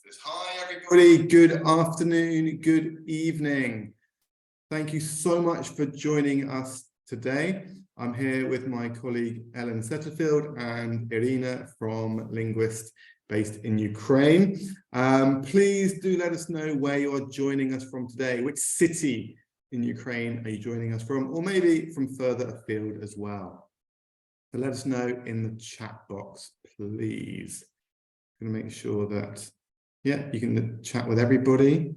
Hi, everybody. Good afternoon, good evening. Thank you so much for joining us today. I'm here with my colleague Ellen Setterfield and Irina from Linguist based in Ukraine. Please do let us know where you're joining us from today. Which city in Ukraine are you joining us from, or maybe from further afield as well? So let us know in the chat box, please. I'm going to make sure that, yeah, you can chat with everybody.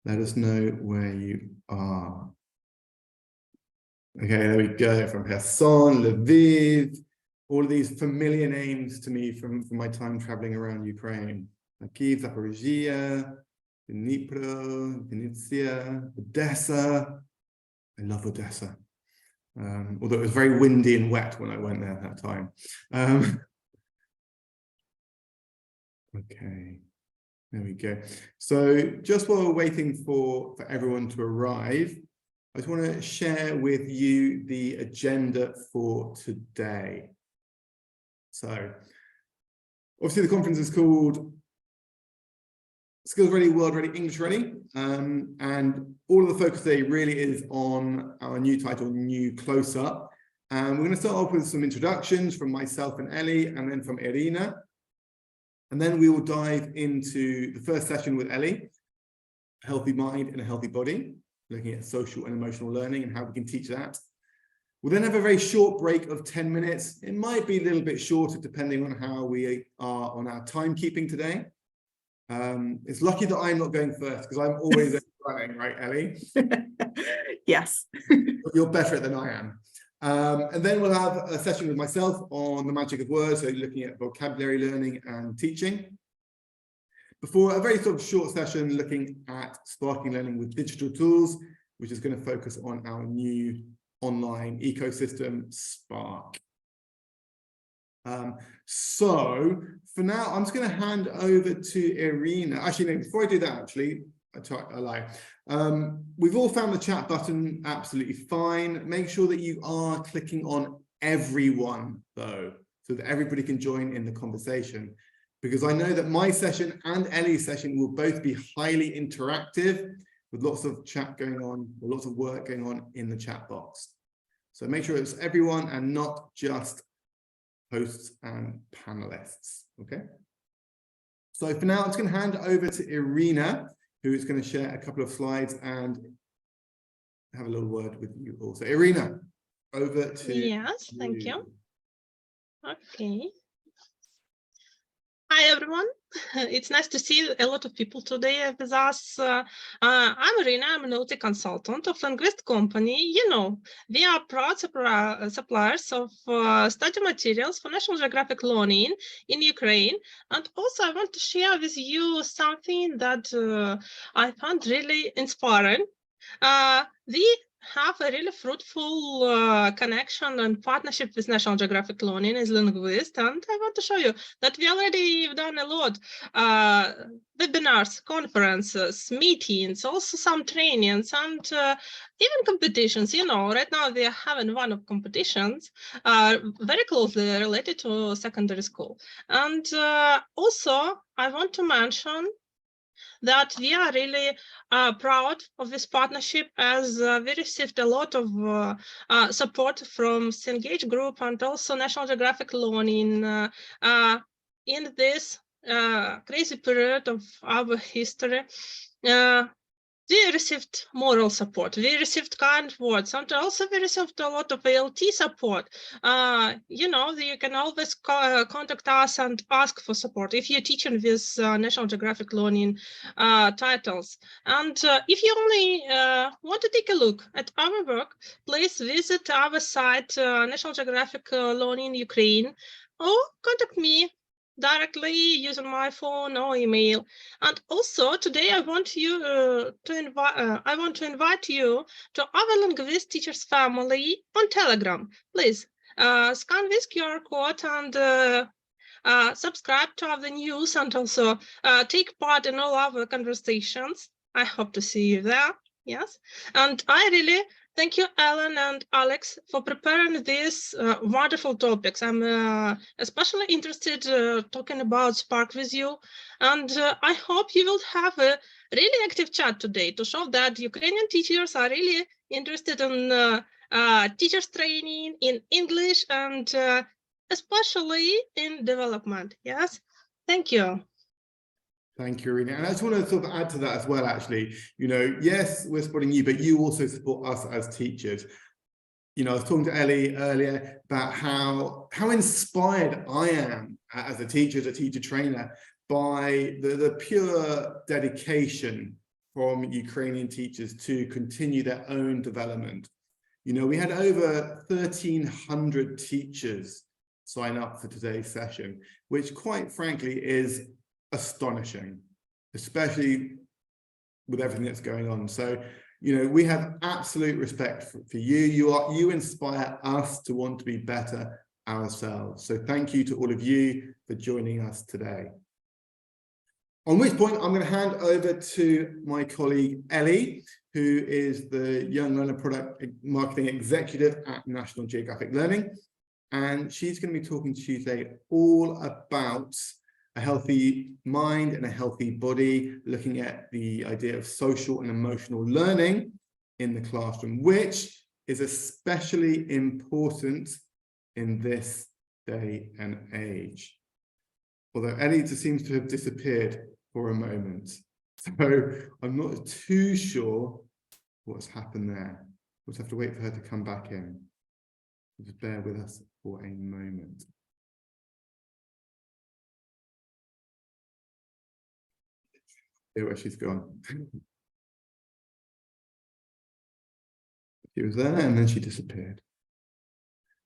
Let us know where you are. Okay, there we go, from Kherson, Lviv, all of these familiar names to me from my time traveling around Ukraine. Kyiv, Zaporozhye, Dnipro, Vinnytsia, Odessa. I love Odessa. Although it was very windy and wet when I went there at that time. Okay, there we go. So just while we're waiting for everyone to arrive, I just want to share with you the agenda for today. So obviously the conference is called Skills Ready, World Ready, English Ready. And all of the focus today really is on our new title, New Close-Up. And we're going to start off with some introductions from myself and Ellie, and then from Irina. And then we will dive into the first session with Ellie, a healthy mind and a healthy body, looking at social and emotional learning and how we can teach that. We'll then have a very short break of 10 minutes. It might be a little bit shorter depending on how we are on our timekeeping today. It's lucky that I'm not going first because I'm always running, right, Ellie? Yes. You're better at it than I am. And then we'll have a session with myself on the magic of words, so looking at vocabulary learning and teaching. Before a very sort of short session looking at sparking learning with digital tools, which is going to focus on our new online ecosystem, Spark. So for now, I'm just going to hand over to Irina. Actually, no, before I do that, actually, I lie. We've all found the chat button absolutely fine. Make sure that you are clicking on everyone, though, so that everybody can join in the conversation. Because I know that my session and Ellie's session will both be highly interactive, with lots of chat going on, lots of work going on in the chat box. So make sure it's everyone and not just hosts and panelists, okay? So for now, I'm just going to hand over to Irina, who is going to share a couple of slides and have a little word with you all. So Irina, over to you. Yes, thank you. Okay. Hi, everyone. It's nice to see a lot of people today with us. I'm Irina. I'm an OT consultant of Linguist company. You know, we are proud suppliers of study materials for National Geographic Learning in Ukraine. And also, I want to share with you something that I found really inspiring. We have a really fruitful connection and partnership with National Geographic Learning as linguist, and I want to show you that we already have done a lot, webinars, conferences, meetings, also some trainings, and even competitions. You know, right now we are having one of competitions very closely related to secondary school. And also, I want to mention that we are really proud of this partnership, as we received a lot of support from Cengage Group and also National Geographic Learning in this crazy period of our history. We received moral support, we received kind words, and also we received a lot of ALT support. You know, you can always contact us and ask for support if you're teaching with National Geographic Learning titles. And if you only want to take a look at our work, please visit our site, National Geographic Learning Ukraine, or contact me directly using my phone or email. And also today I want to invite you to our linguist teachers family on Telegram. Please scan this QR code and subscribe to our news, and also take part in all our conversations. I hope to see you there. Yes, and I really Thank you, Alan and Alex, for preparing these wonderful topics. I'm especially interested talking about Spark with you, and I hope you will have a really active chat today to show that Ukrainian teachers are really interested in teachers training in English and especially in development. Yes, thank you. Thank you, Irina. And I just want to sort of add to that as well, actually. You know, yes, we're supporting you, but you also support us as teachers. You know, I was talking to Ellie earlier about how inspired I am as a teacher trainer by the pure dedication from Ukrainian teachers to continue their own development. You know, we had over 1,300 teachers sign up for today's session, which quite frankly is astonishing, especially with everything that's going on. So, you know, we have absolute respect for you. You inspire us to want to be better ourselves. So thank you to all of you for joining us today. On which point I'm going to hand over to my colleague Ellie, who is the Young Learner Product Marketing Executive at National Geographic Learning. And she's going to be talking to you today all about a healthy mind and a healthy body, looking at the idea of social and emotional learning in the classroom, which is especially important in this day and age. Although Ellie just seems to have disappeared for a moment. So I'm not too sure what's happened there. We'll just have to wait for her to come back in. Just bear with us for a moment. See where she's gone. She was there and then she disappeared.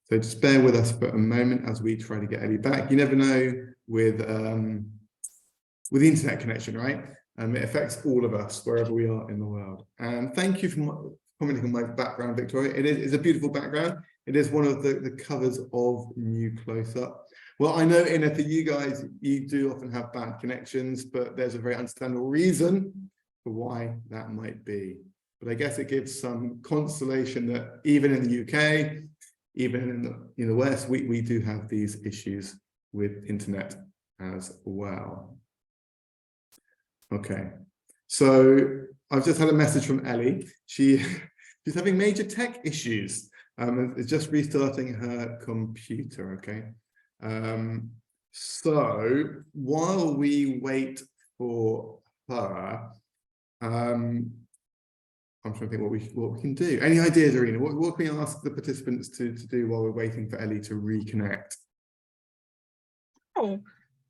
So just bear with us for a moment as we try to get Ellie back. You never know with the internet connection, right? It affects all of us wherever we are in the world. And thank you for commenting on my background, Victoria. It's a beautiful background. It is one of the covers of New Close Up. Well, I know, Ina, for you guys, you do often have bad connections, but there's a very understandable reason for why that might be. But I guess it gives some consolation that even in the UK, even in the West, we do have these issues with internet as well. Okay, so I've just had a message from Ellie. She's having major tech issues. It's just restarting her computer, okay? So while we wait for her, I'm trying to think what we can do. Any ideas, Irina? What can we ask the participants to do while we're waiting for Ellie to reconnect? Oh,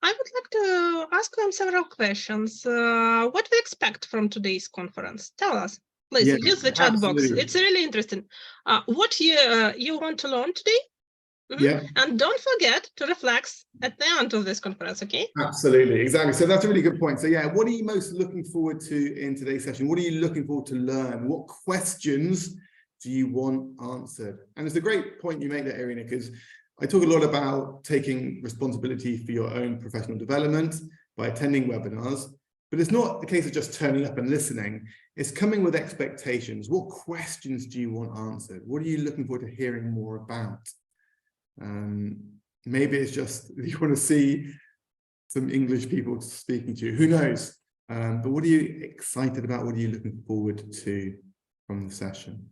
I would like to ask them several questions. What do you expect from today's conference? Tell us, please. Yeah, use the chat absolutely. box. It's really interesting. What you want to learn today? Yeah. And don't forget to reflect at the end of this conference, okay? Absolutely, exactly. So that's a really good point. So yeah, what are you most looking forward to in today's session? What are you looking forward to learn? What questions do you want answered? And it's a great point you make there, Irina, because I talk a lot about taking responsibility for your own professional development by attending webinars, but it's not the case of just turning up and listening. It's coming with expectations. What questions do you want answered? What are you looking forward to hearing more about? Maybe it's just you want to see some English people speaking to you, who knows? But what are you excited about? What are you looking forward to from the session?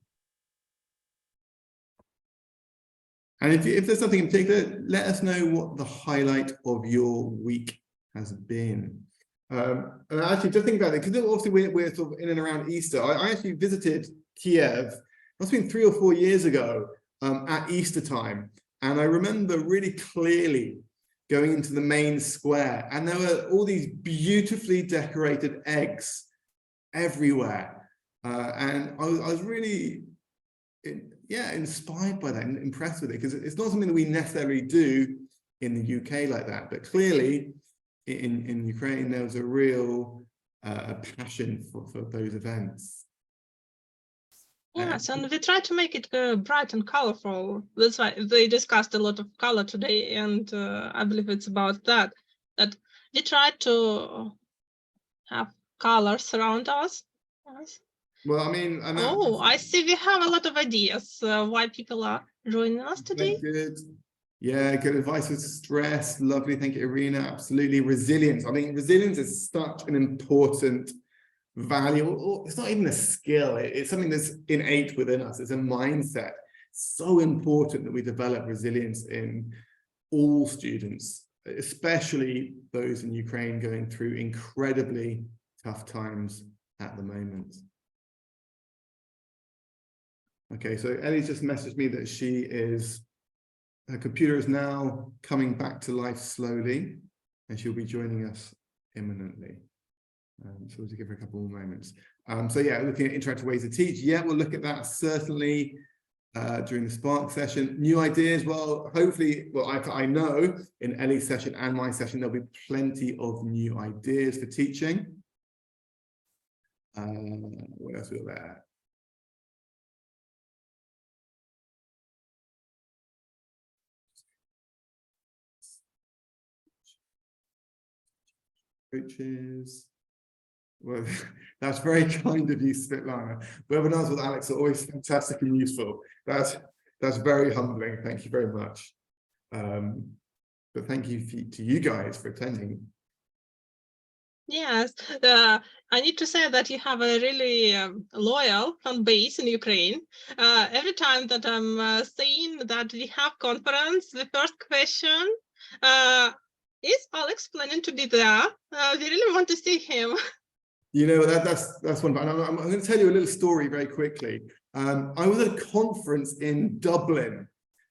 And if there's something in particular, let us know what the highlight of your week has been. And actually, just think about it, because obviously we're sort of in and around Easter. I actually visited Kiev, must have been 3 or 4 years ago, at Easter time. And I remember really clearly going into the main square, and there were all these beautifully decorated eggs everywhere. And I was really, inspired by that and impressed with it, because it's not something that we necessarily do in the UK like that. But clearly in Ukraine, there was a real passion for those events. Yes, and we try to make it bright and colorful. That's why they discussed a lot of color today, and I believe it's about that we try to have colors around us. Yes. Well, I mean, and Oh, I see we have a lot of ideas why people are joining us today. good. Yeah, good advice with stress. Lovely. Thank you, Irina. Absolutely. Resilience. I mean, resilience is such an important value. It's not even a skill. It's something that's innate within us. It's a mindset. So important that we develop resilience in all students, especially those in Ukraine going through incredibly tough times at the moment. Okay, so Ellie's just messaged me that her computer is now coming back to life slowly, and she'll be joining us imminently. So we'll give her a couple more moments. So yeah, looking at interactive ways to teach. Yeah, we'll look at that certainly during the Spark session. New ideas, well, hopefully, well, I know in Ellie's session and my session, there'll be plenty of new ideas for teaching. What else we got there? Coaches. Well, that's very kind of you, Svetlana. Webinars with Alex are always fantastic and useful. That's very humbling. Thank you very much. But thank you to you guys for attending. Yes, I need to say that you have a really loyal fan base in Ukraine. Every time that I'm saying that we have conference, the first question is Alex planning to be there? We really want to see him. You know, that's one. I'm going to tell you a little story very quickly. I was at a conference in Dublin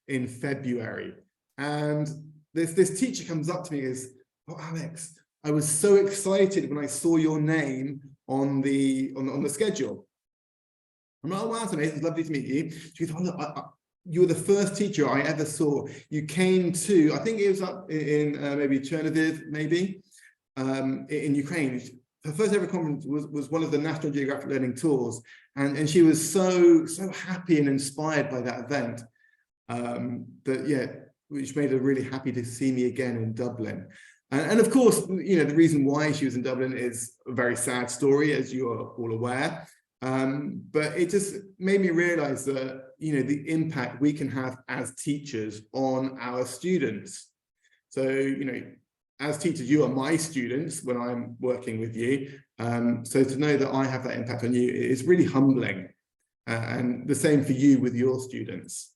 in February, and this teacher comes up to me and goes, "Oh, Alex, I was so excited when I saw your name on the schedule." I'm like, "Oh, wow, it's amazing. It's lovely to meet you." She goes, "Oh, look, you were the first teacher I ever saw. You came to, I think it was up in maybe Chernihiv, maybe, in Ukraine. Her first ever conference was one of the National Geographic Learning tours. And she was so happy and inspired by that event that, yeah, which made her really happy to see me again in Dublin. And of course, you know, the reason why she was in Dublin is a very sad story, as you are all aware. But it just made me realize that, you know, the impact we can have as teachers on our students. So, you know, as teachers, you are my students when I'm working with you. So to know that I have that impact on you is really humbling. And the same for you with your students.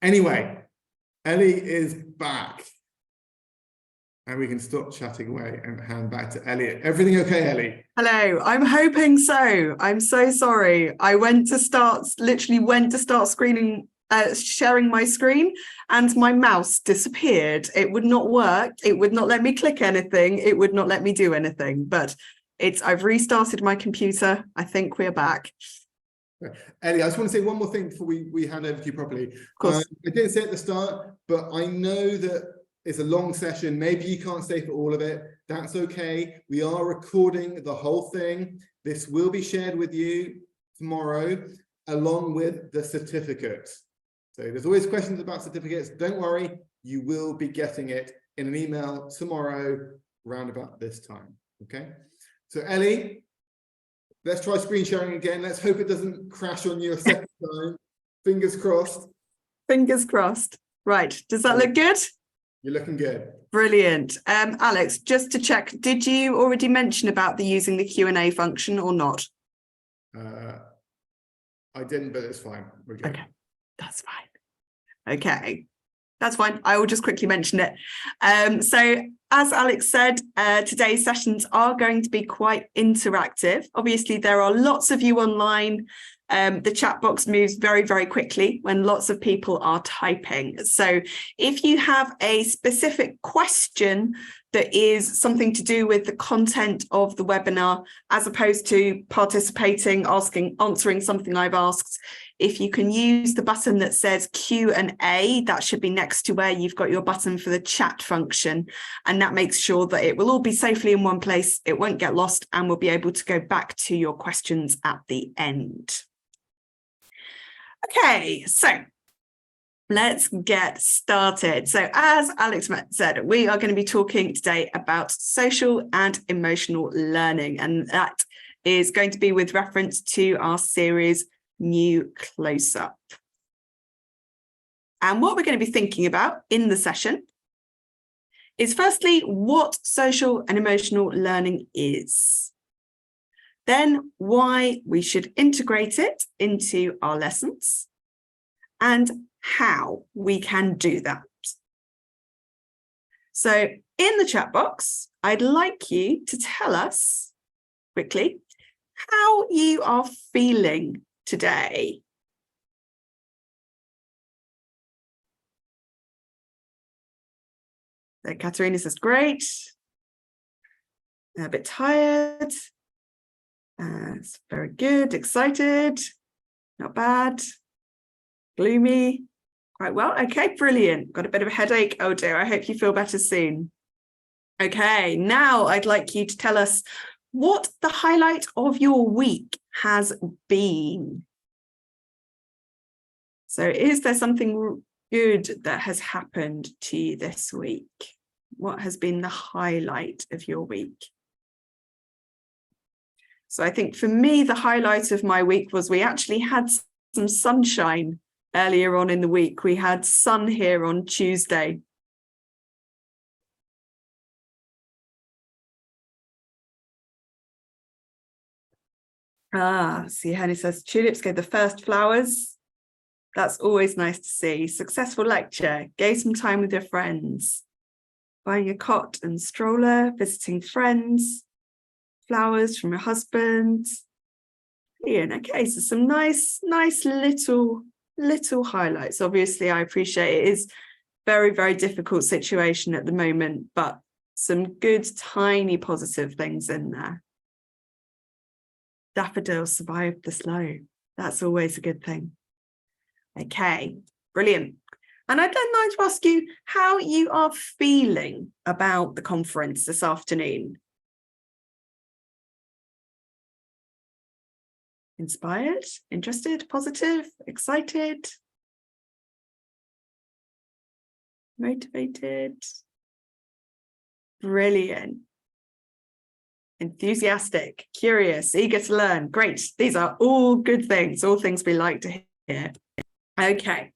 Anyway, Ellie is back. And we can stop chatting away and hand back to Elliot. Everything okay, Ellie? Hello, I'm hoping so. I'm so sorry. I literally went to start sharing my screen, and my mouse disappeared. It would not work. It would not let me click anything. It would not let me do anything, but I've restarted my computer. I think we're back. Ellie, I just want to say one more thing before we hand over to you properly. Of course. I didn't say at the start, but I know that it's a long session. Maybe you can't stay for all of it. That's okay. We are recording the whole thing. This will be shared with you tomorrow, along with the certificates. So there's always questions about certificates. Don't worry, you will be getting it in an email tomorrow, round about this time. Okay. So Ellie, let's try screen sharing again. Let's hope it doesn't crash on you a second time. Fingers crossed. Fingers crossed. Right. Does that look good? You're looking good. Brilliant. Alex, just to check, did you already mention about using the Q&A function or not? I didn't, but it's fine. We're good. Okay, that's fine. Okay, that's fine. I will just quickly mention it. So as Alex said, today's sessions are going to be quite interactive. Obviously, there are lots of you online. The chat box moves very, very quickly when lots of people are typing. So if you have a specific question that is something to do with the content of the webinar, as opposed to participating, answering something I've asked, if you can use the button that says Q&A, that should be next to where you've got your button for the chat function. And that makes sure that it will all be safely in one place. It won't get lost, and we'll be able to go back to your questions at the end. Okay, so let's get started. So as Alex said, we are going to be talking today about social and emotional learning, and that is going to be with reference to our series New Close-Up. And what we're going to be thinking about in the session is firstly, what social and emotional learning is. Then why we should integrate it into our lessons and how we can do that. So in the chat box, I'd like you to tell us quickly how you are feeling today. So Katerina says, great. A bit tired. It's very good, excited, not bad. Gloomy, quite well. Okay, brilliant. Got a bit of a headache. Oh dear, I hope you feel better soon. Okay, now I'd like you to tell us what the highlight of your week has been. So is there something good that has happened to you this week? What has been the highlight of your week? So I think for me, the highlight of my week was we actually had some sunshine earlier on in the week. We had sun here on Tuesday. See, Henny says, tulips gave the first flowers. That's always nice to see. Successful lecture, gave some time with your friends, buying a cot and stroller, visiting friends, flowers from your husband. Ian, okay, so some nice little highlights. Obviously, I appreciate it is very, very difficult situation at the moment, but some good, tiny positive things in there. Daffodils survived the snow. That's always a good thing. Okay, brilliant. And I'd then like to ask you how you are feeling about the conference this afternoon. Inspired, interested, positive, excited, motivated, brilliant, enthusiastic, curious, eager to learn. Great. These are all good things, all things we like to hear. Okay.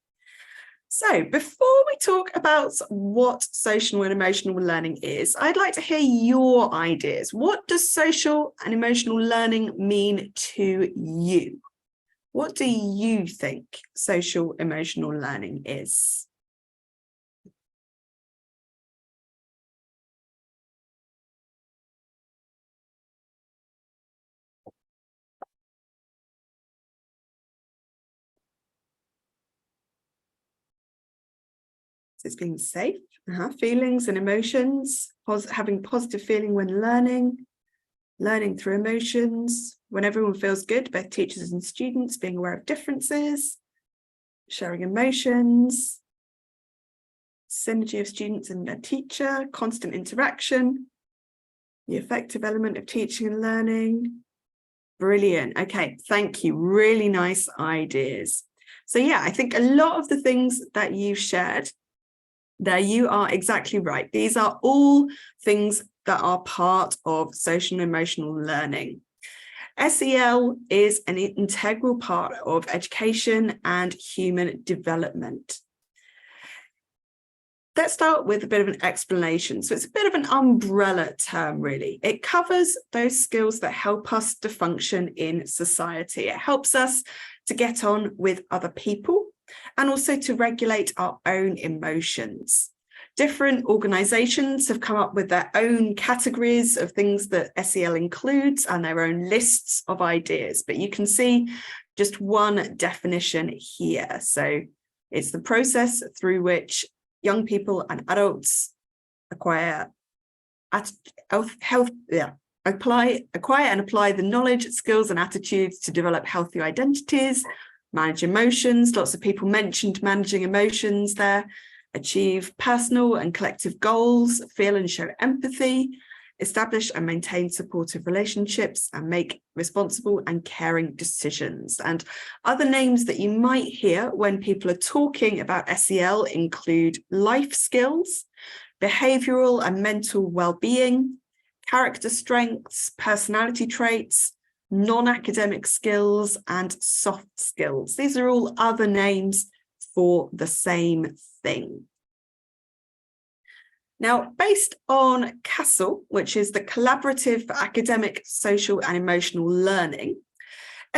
So before we talk about what social and emotional learning is, I'd like to hear your ideas. What does social and emotional learning mean to you? What do you think social emotional learning is? It's being safe, feelings and emotions, having positive feeling when learning through emotions, when everyone feels good, both teachers and students, being aware of differences, sharing emotions, synergy of students and their teacher, constant interaction, the effective element of teaching and learning. Brilliant. Okay, thank you. Really nice ideas. So yeah, I think a lot of the things that you've shared there, you are exactly right. These are all things that are part of social and emotional learning. SEL is an integral part of education and human development. Let's start with a bit of an explanation. So it's a bit of an umbrella term, really. It covers those skills that help us to function in society. It helps us to get on with other people and also to regulate our own emotions. Different organizations have come up with their own categories of things that SEL includes and their own lists of ideas, but you can see just one definition here. So it's the process through which young people and adults acquire and apply the knowledge, skills and attitudes to develop healthy identities, manage emotions. Lots of people mentioned managing emotions there. Achieve personal and collective goals, feel and show empathy, establish and maintain supportive relationships, and make responsible and caring decisions. And other names that you might hear when people are talking about SEL include life skills, behavioural and mental well-being, character strengths, personality traits, non-academic skills, and soft skills. These are all other names for the same thing. Now, based on CASEL, which is the Collaborative for Academic, Social and Emotional Learning,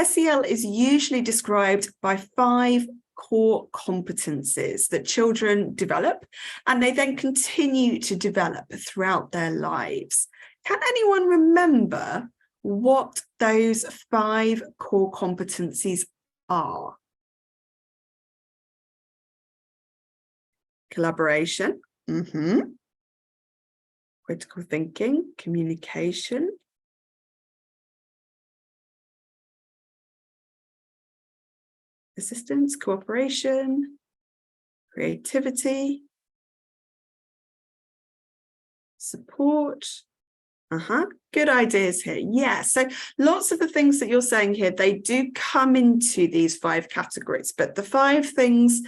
SEL is usually described by 5 core competencies that children develop, and they then continue to develop throughout their lives. Can anyone remember what those 5 core competencies are? Collaboration, critical thinking, communication, assistance, cooperation, creativity, support. Good ideas here. Yeah, so lots of the things that you're saying here, they do come into these 5 categories, but the 5 things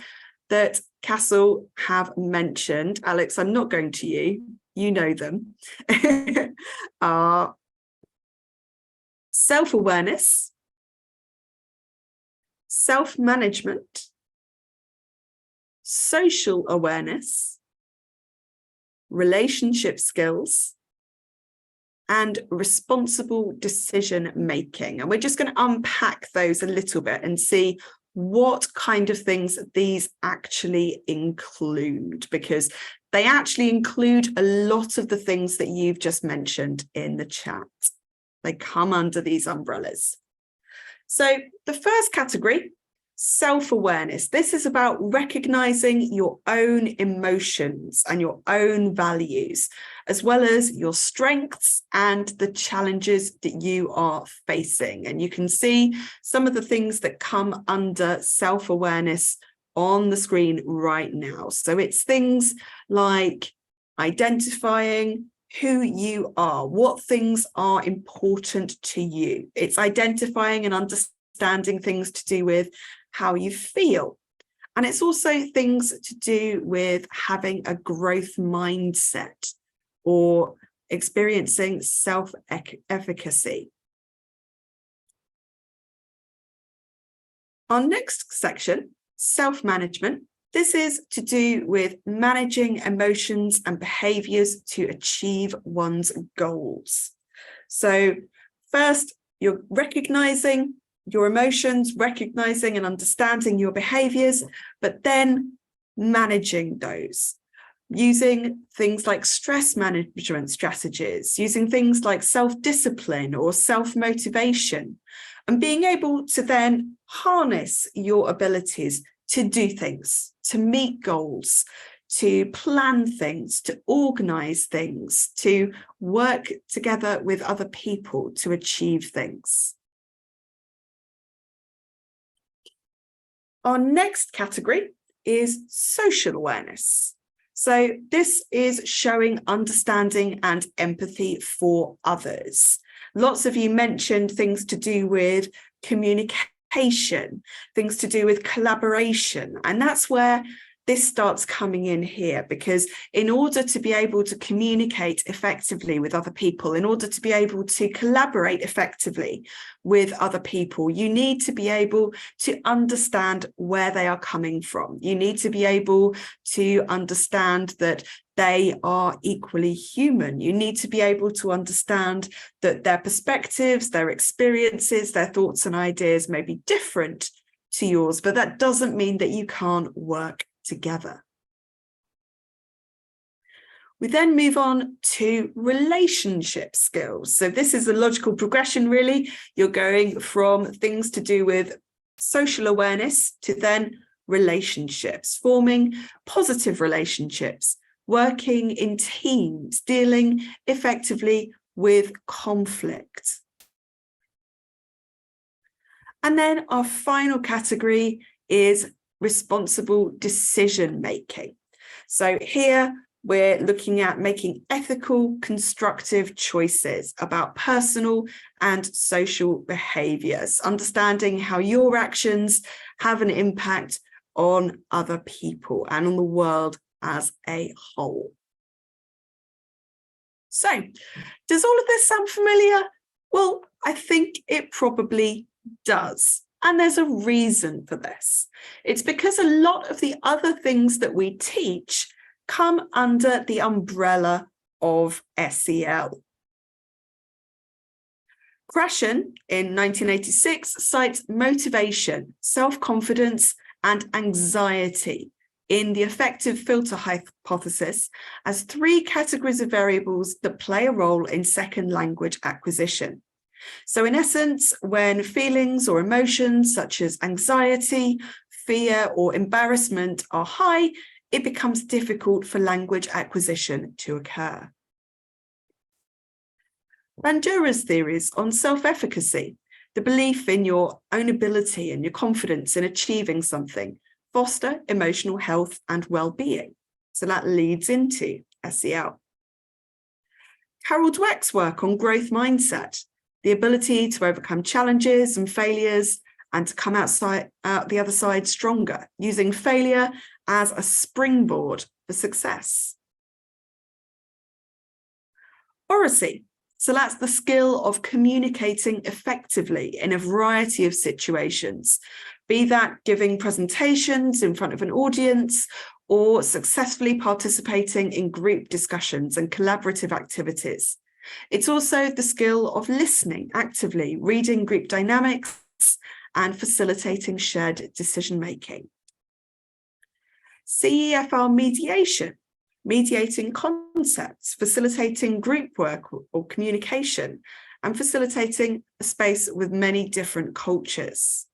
that CASEL have mentioned, Alex, I'm not going to you know them, are self-awareness, self-management, social awareness, relationship skills, and responsible decision making. And we're just going to unpack those a little bit and see what kind of things these actually include, because they actually include a lot of the things that you've just mentioned in the chat. They come under these umbrellas. So the first category, self-awareness. This is about recognizing your own emotions and your own values, as well as your strengths and the challenges that you are facing. And you can see some of the things that come under self-awareness on the screen right now. So it's things like identifying who you are, what things are important to you. It's identifying and understanding things to do with how you feel. And it's also things to do with having a growth mindset or experiencing self-efficacy. Our next section, self-management. This is to do with managing emotions and behaviors to achieve one's goals. So first, you're recognizing your emotions, recognizing and understanding your behaviors, but then managing those, using things like stress management strategies, using things like self-discipline or self-motivation, and being able to then harness your abilities to do things, to meet goals, to plan things, to organize things, to work together with other people to achieve things. Our next category is social awareness. So this is showing understanding and empathy for others. Lots of you mentioned things to do with communication, things to do with collaboration, and that's where this starts coming in here, because in order to be able to communicate effectively with other people, in order to be able to collaborate effectively with other people, you need to be able to understand where they are coming from. You need to be able to understand that they are equally human. You need to be able to understand that their perspectives, their experiences, their thoughts and ideas may be different to yours, but that doesn't mean that you can't work together. We then move on to relationship skills. So this is a logical progression, really. You're going from things to do with social awareness to then relationships, forming positive relationships, working in teams, dealing effectively with conflict. And then our final category is responsible decision making. So here we're looking at making ethical, constructive choices about personal and social behaviors, understanding how your actions have an impact on other people and on the world as a whole. So, does all of this sound familiar? Well, I think it probably does. And there's a reason for this. It's because a lot of the other things that we teach come under the umbrella of SEL. Priчин in 1986 cites motivation, self-confidence, and anxiety in the effective filter hypothesis as 3 categories of variables that play a role in second language acquisition. So in essence, when feelings or emotions such as anxiety, fear, or embarrassment are high, it becomes difficult for language acquisition to occur. Bandura's theories on self-efficacy, the belief in your own ability and your confidence in achieving something, foster emotional health and well-being. So that leads into SEL. Carol Dweck's work on growth mindset, the ability to overcome challenges and failures and to come out the other side stronger, using failure as a springboard for success. Oracy. So that's the skill of communicating effectively in a variety of situations, be that giving presentations in front of an audience or successfully participating in group discussions and collaborative activities. It's also the skill of listening actively, reading group dynamics, and facilitating shared decision-making. CEFR mediation. Mediating concepts, facilitating group work or communication, and facilitating a space with many different cultures.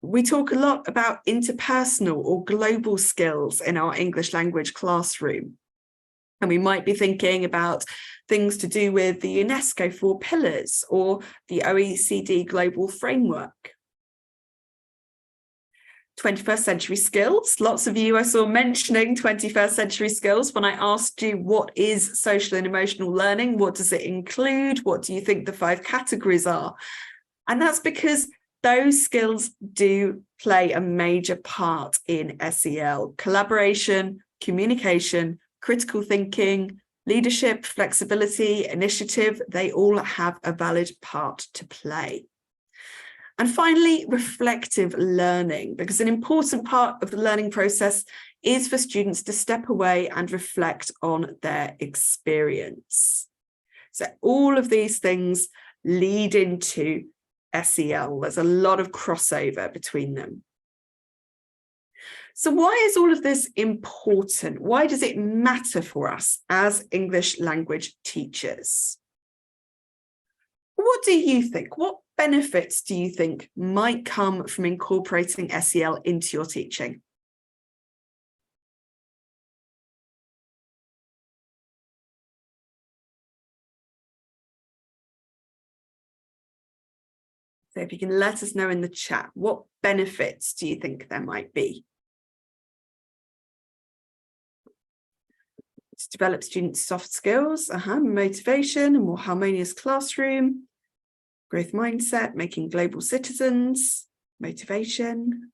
We talk a lot about interpersonal or global skills in our English language classroom. And we might be thinking about things to do with the UNESCO 4 pillars or the OECD global framework. 21st century skills. Lots of you I saw mentioning 21st century skills when I asked you what is social and emotional learning, what does it include, what do you think the 5 categories are? And that's because those skills do play a major part in SEL. Collaboration, communication, critical thinking, leadership, flexibility, initiative, they all have a valid part to play. And finally, reflective learning, because an important part of the learning process is for students to step away and reflect on their experience. So all of these things lead into SEL. There's a lot of crossover between them. So why is all of this important? Why does it matter for us as English language teachers? What do you think? What benefits do you think might come from incorporating SEL into your teaching? So if you can let us know in the chat, what benefits do you think there might be? To develop students' soft skills, motivation, a more harmonious classroom, growth mindset, making global citizens, motivation.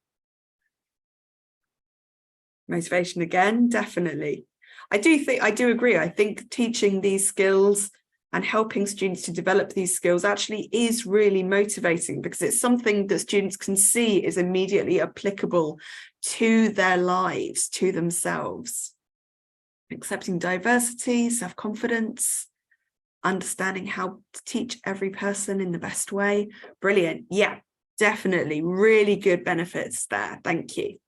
Motivation again, definitely. I do agree. I think teaching these skills and helping students to develop these skills actually is really motivating because it's something that students can see is immediately applicable to their lives, to themselves. Accepting diversity, self-confidence, understanding how to teach every person in the best way. Brilliant. Yeah, definitely. Really good benefits there. Thank you.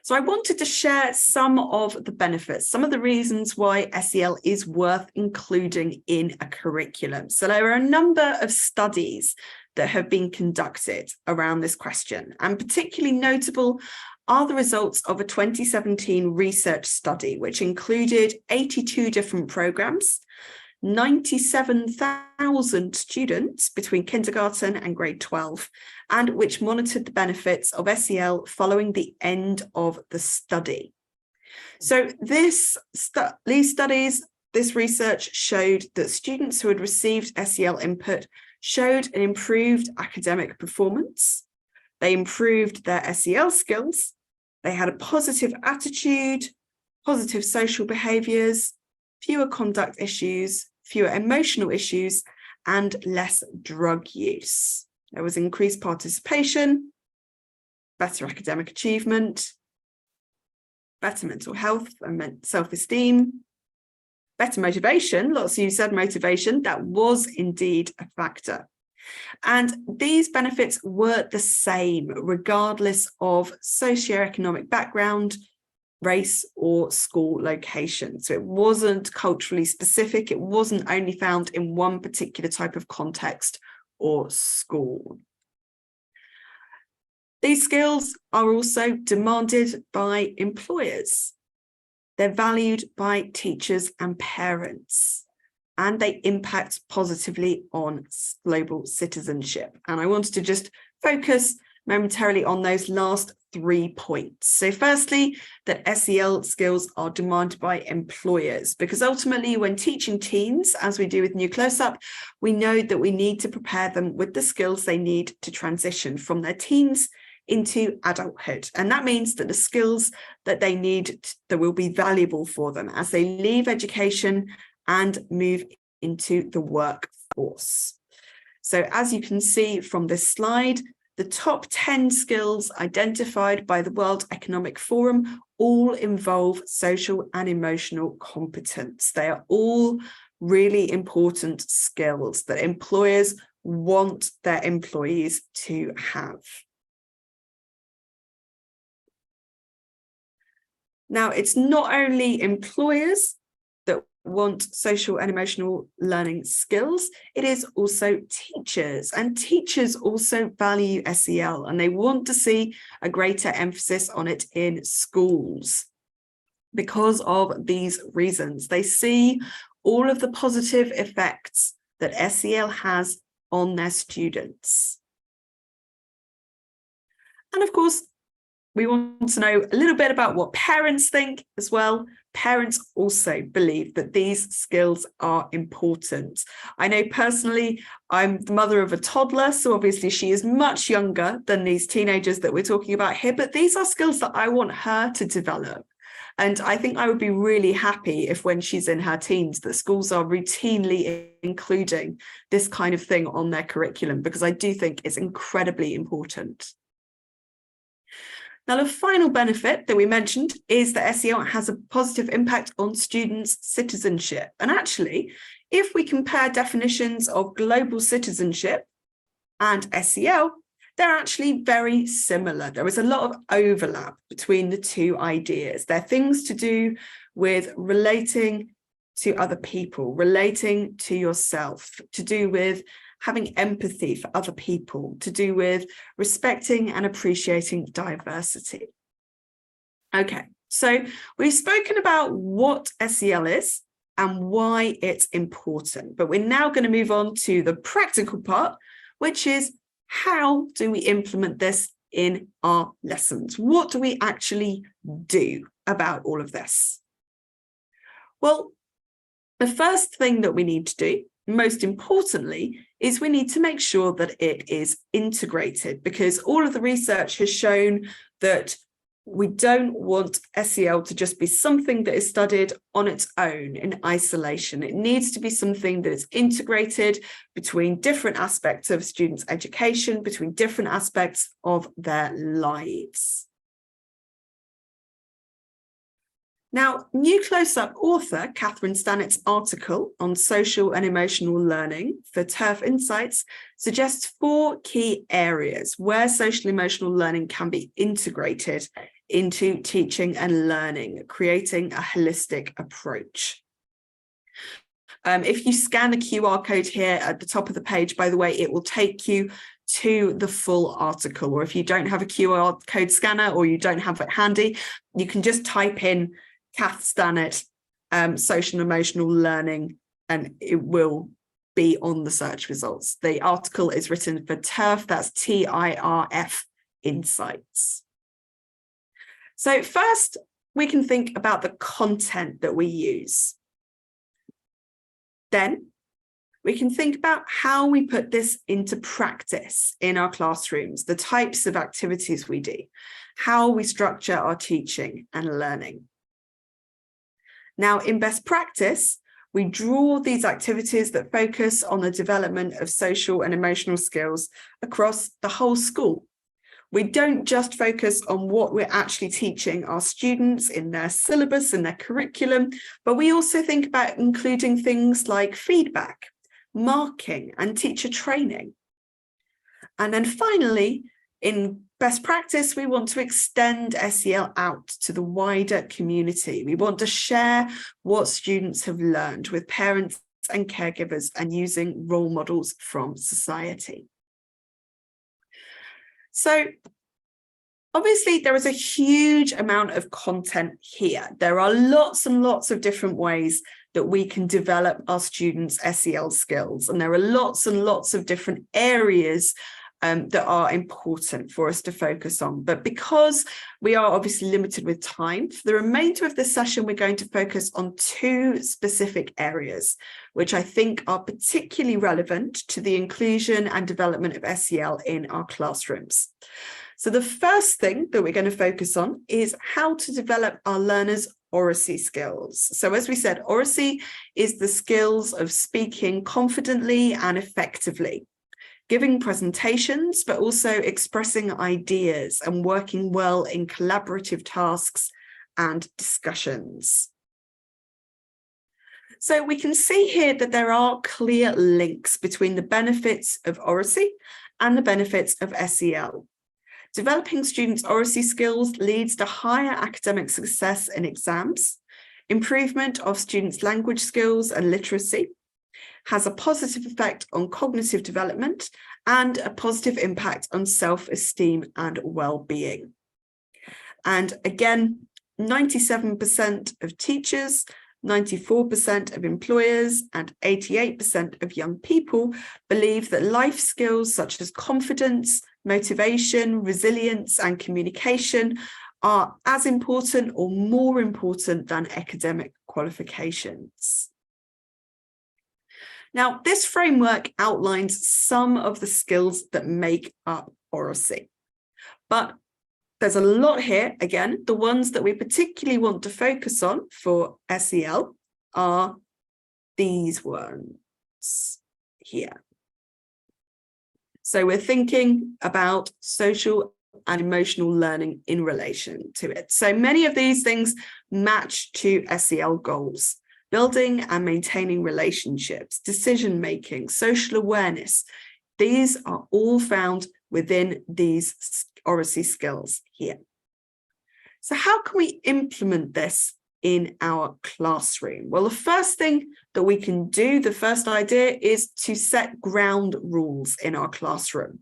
So I wanted to share some of the benefits, some of the reasons why SEL is worth including in a curriculum. So there are a number of studies that have been conducted around this question, and particularly notable are the results of a 2017 research study, which included 82 different programs, 97,000 students between kindergarten and grade 12, and which monitored the benefits of SEL following the end of the study. So these studies, this research showed that students who had received SEL input showed an improved academic performance. They improved their SEL skills. They had a positive attitude, positive social behaviours, fewer conduct issues, fewer emotional issues, and less drug use. There was increased participation, better academic achievement, better mental health and self-esteem, better motivation. Lots of you said motivation. That was indeed a factor. And these benefits were the same regardless of socioeconomic background, race, or school location. So it wasn't culturally specific. It wasn't only found in one particular type of context or school. These skills are also demanded by employers. They're valued by teachers and parents, and they impact positively on global citizenship. And I wanted to just focus momentarily on those last 3 points. So firstly, that SEL skills are demanded by employers, because ultimately when teaching teens, as we do with New Close-Up, we know that we need to prepare them with the skills they need to transition from their teens into adulthood. And that means that the skills that they need that will be valuable for them as they leave education and move into the workforce. So as you can see from this slide, the top 10 skills identified by the World Economic Forum all involve social and emotional competence. They are all really important skills that employers want their employees to have. Now, it's not only employers that want social and emotional learning skills, it is also teachers. And teachers also value SEL, and they want to see a greater emphasis on it in schools because of these reasons. They see all of the positive effects that SEL has on their students. And of course, we want to know a little bit about what parents think as well. Parents also believe that these skills are important. I know personally, I'm the mother of a toddler, so obviously she is much younger than these teenagers that we're talking about here, but these are skills that I want her to develop. And I think I would be really happy if when she's in her teens, that schools are routinely including this kind of thing on their curriculum, because I do think it's incredibly important. Now, the final benefit that we mentioned is that SEL has a positive impact on students' citizenship. And actually, if we compare definitions of global citizenship and SEL, they're actually very similar. There is a lot of overlap between the two ideas. They're things to do with relating to other people, relating to yourself, to do with having empathy for other people, to do with respecting and appreciating diversity. Okay, so we've spoken about what SEL is and why it's important, but we're now going to move on to the practical part, which is how do we implement this in our lessons? What do we actually do about all of this? Well, the first thing that we need to do, most importantly, is we need to make sure that it is integrated, because all of the research has shown that we don't want SEL to just be something that is studied on its own in isolation. It needs to be something that is integrated between different aspects of students' education, between different aspects of their lives. Now, New Close-Up author Catherine Stannett's article on social and emotional learning for TERF Insights suggests 4 key areas where social emotional learning can be integrated into teaching and learning, creating a holistic approach. If you scan the QR code here at the top of the page, by the way, it will take you to the full article. Or if you don't have a QR code scanner or you don't have it handy, you can just type in Kath Stannett, social and emotional learning, and it will be on the search results. The article is written for TERF, that's TIRF Insights. So first, we can think about the content that we use. Then we can think about how we put this into practice in our classrooms, the types of activities we do, how we structure our teaching and learning. Now, in best practice, We draw these activities that focus on the development of social and emotional skills across the whole school. We don't just focus on what we're actually teaching our students in their syllabus and their curriculum, but we also think about including things like feedback, marking, and teacher training. And then finally, in best practice, we want to extend SEL out to the wider community. We want to share what students have learned with parents and caregivers and using role models from society. So obviously, there is a huge amount of content here. There are lots and lots of different ways that we can develop our students' SEL skills. And there are lots and lots of different areas that are important for us to focus on. But because we are obviously limited with time, for the remainder of this session, we're going to focus on two specific areas, which I think are particularly relevant to the inclusion and development of SEL in our classrooms. So the first thing that we're going to focus on is how to develop our learners' oracy skills. So as we said, oracy is the skills of speaking confidently and effectively, giving presentations, but also expressing ideas and working well in collaborative tasks and discussions. So we can see here that there are clear links between the benefits of oracy and the benefits of SEL. Developing students' oracy skills leads to higher academic success in exams, improvement of students' language skills and literacy, has a positive effect on cognitive development, and a positive impact on self-esteem and well-being. And again, 97% of teachers, 94% of employers, and 88% of young people believe that life skills such as confidence, motivation, resilience, and communication are as important or more important than academic qualifications. Now, this framework outlines some of the skills that make up oracy, but there's a lot here. Again, the ones that we particularly want to focus on for SEL are these ones here. So we're thinking about social and emotional learning in relation to it. So many of these things match to SEL goals: building and maintaining relationships, decision-making, social awareness. These are all found within these oracy skills here. So how can we implement this in our classroom? Well, the first thing that we can do, the first idea, is to set ground rules in our classroom.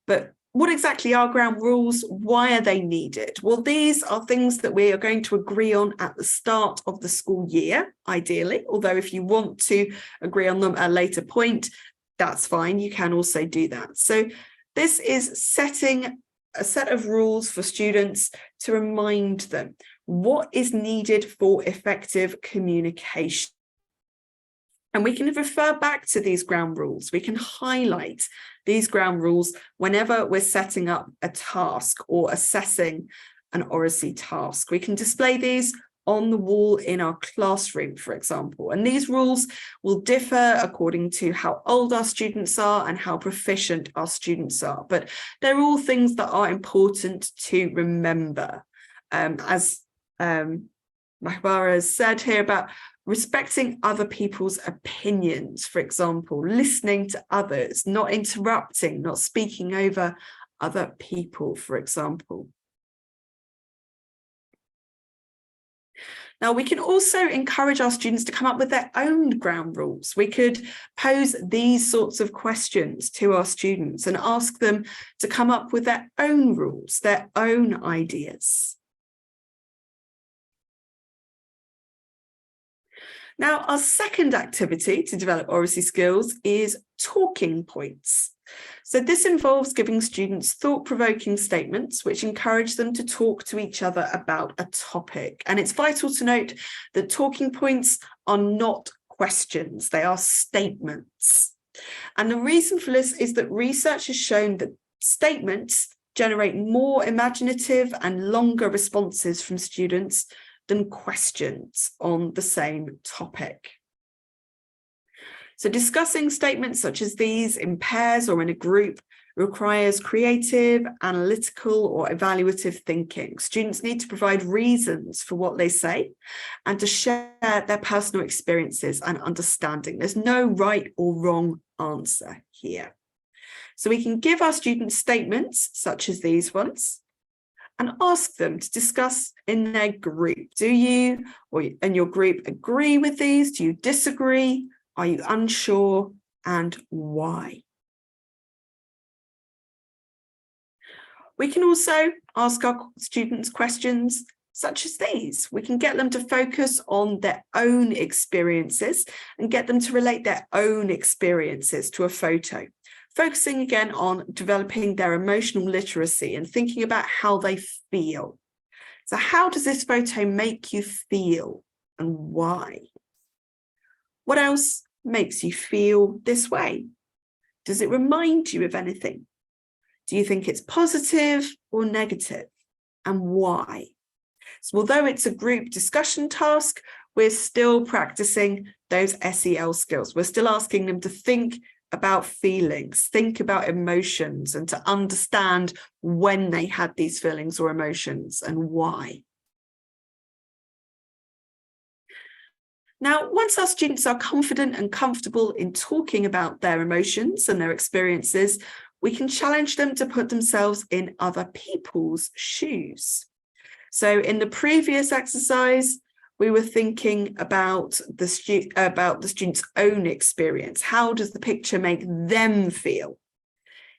But what exactly are ground rules? Why are they needed? Well, these are things that we are going to agree on at the start of the school year, ideally, although if you want to agree on them at a later point, that's fine. You can also do that. So this is setting a set of rules for students to remind them what is needed for effective communication. And we can refer back to these ground rules. We can highlight these ground rules whenever we're setting up a task or assessing an oracy task. We can display these on the wall in our classroom, for example. And these rules will differ according to how old our students are and how proficient our students are. But they're all things that are important to remember. As Mahbara has said here about respecting other people's opinions, for example, listening to others, not interrupting, not speaking over other people, for example. Now, we can also encourage our students to come up with their own ground rules. We could pose these sorts of questions to our students and ask them to come up with their own rules, their own ideas. Now, our second activity to develop oracy skills is talking points. So this involves giving students thought-provoking statements which encourage them to talk to each other about a topic. And it's vital to note that talking points are not questions, they are statements. And the reason for this is that research has shown that statements generate more imaginative and longer responses from students them questions on the same topic. So discussing statements such as these in pairs or in a group requires creative, analytical, or evaluative thinking. Students need to provide reasons for what they say and to share their personal experiences and understanding. There's no right or wrong answer here. So we can give our students statements such as these ones and ask them to discuss in their group. Do you or in your group agree with these? Do you disagree? Are you unsure? And why? We can also ask our students questions such as these. We can get them to focus on their own experiences and get them to relate their own experiences to a photo, focusing again on developing their emotional literacy and thinking about how they feel. So how does this photo make you feel and why? What else makes you feel this way? Does it remind you of anything? Do you think it's positive or negative, and why? So although it's a group discussion task, we're still practicing those SEL skills. We're still asking them to think about feelings, think about emotions, and to understand when they had these feelings or emotions and why. Now, once our students are confident and comfortable in talking about their emotions and their experiences, we can challenge them to put themselves in other people's shoes. So in the previous exercise, we were thinking about the student's own experience. How does the picture make them feel?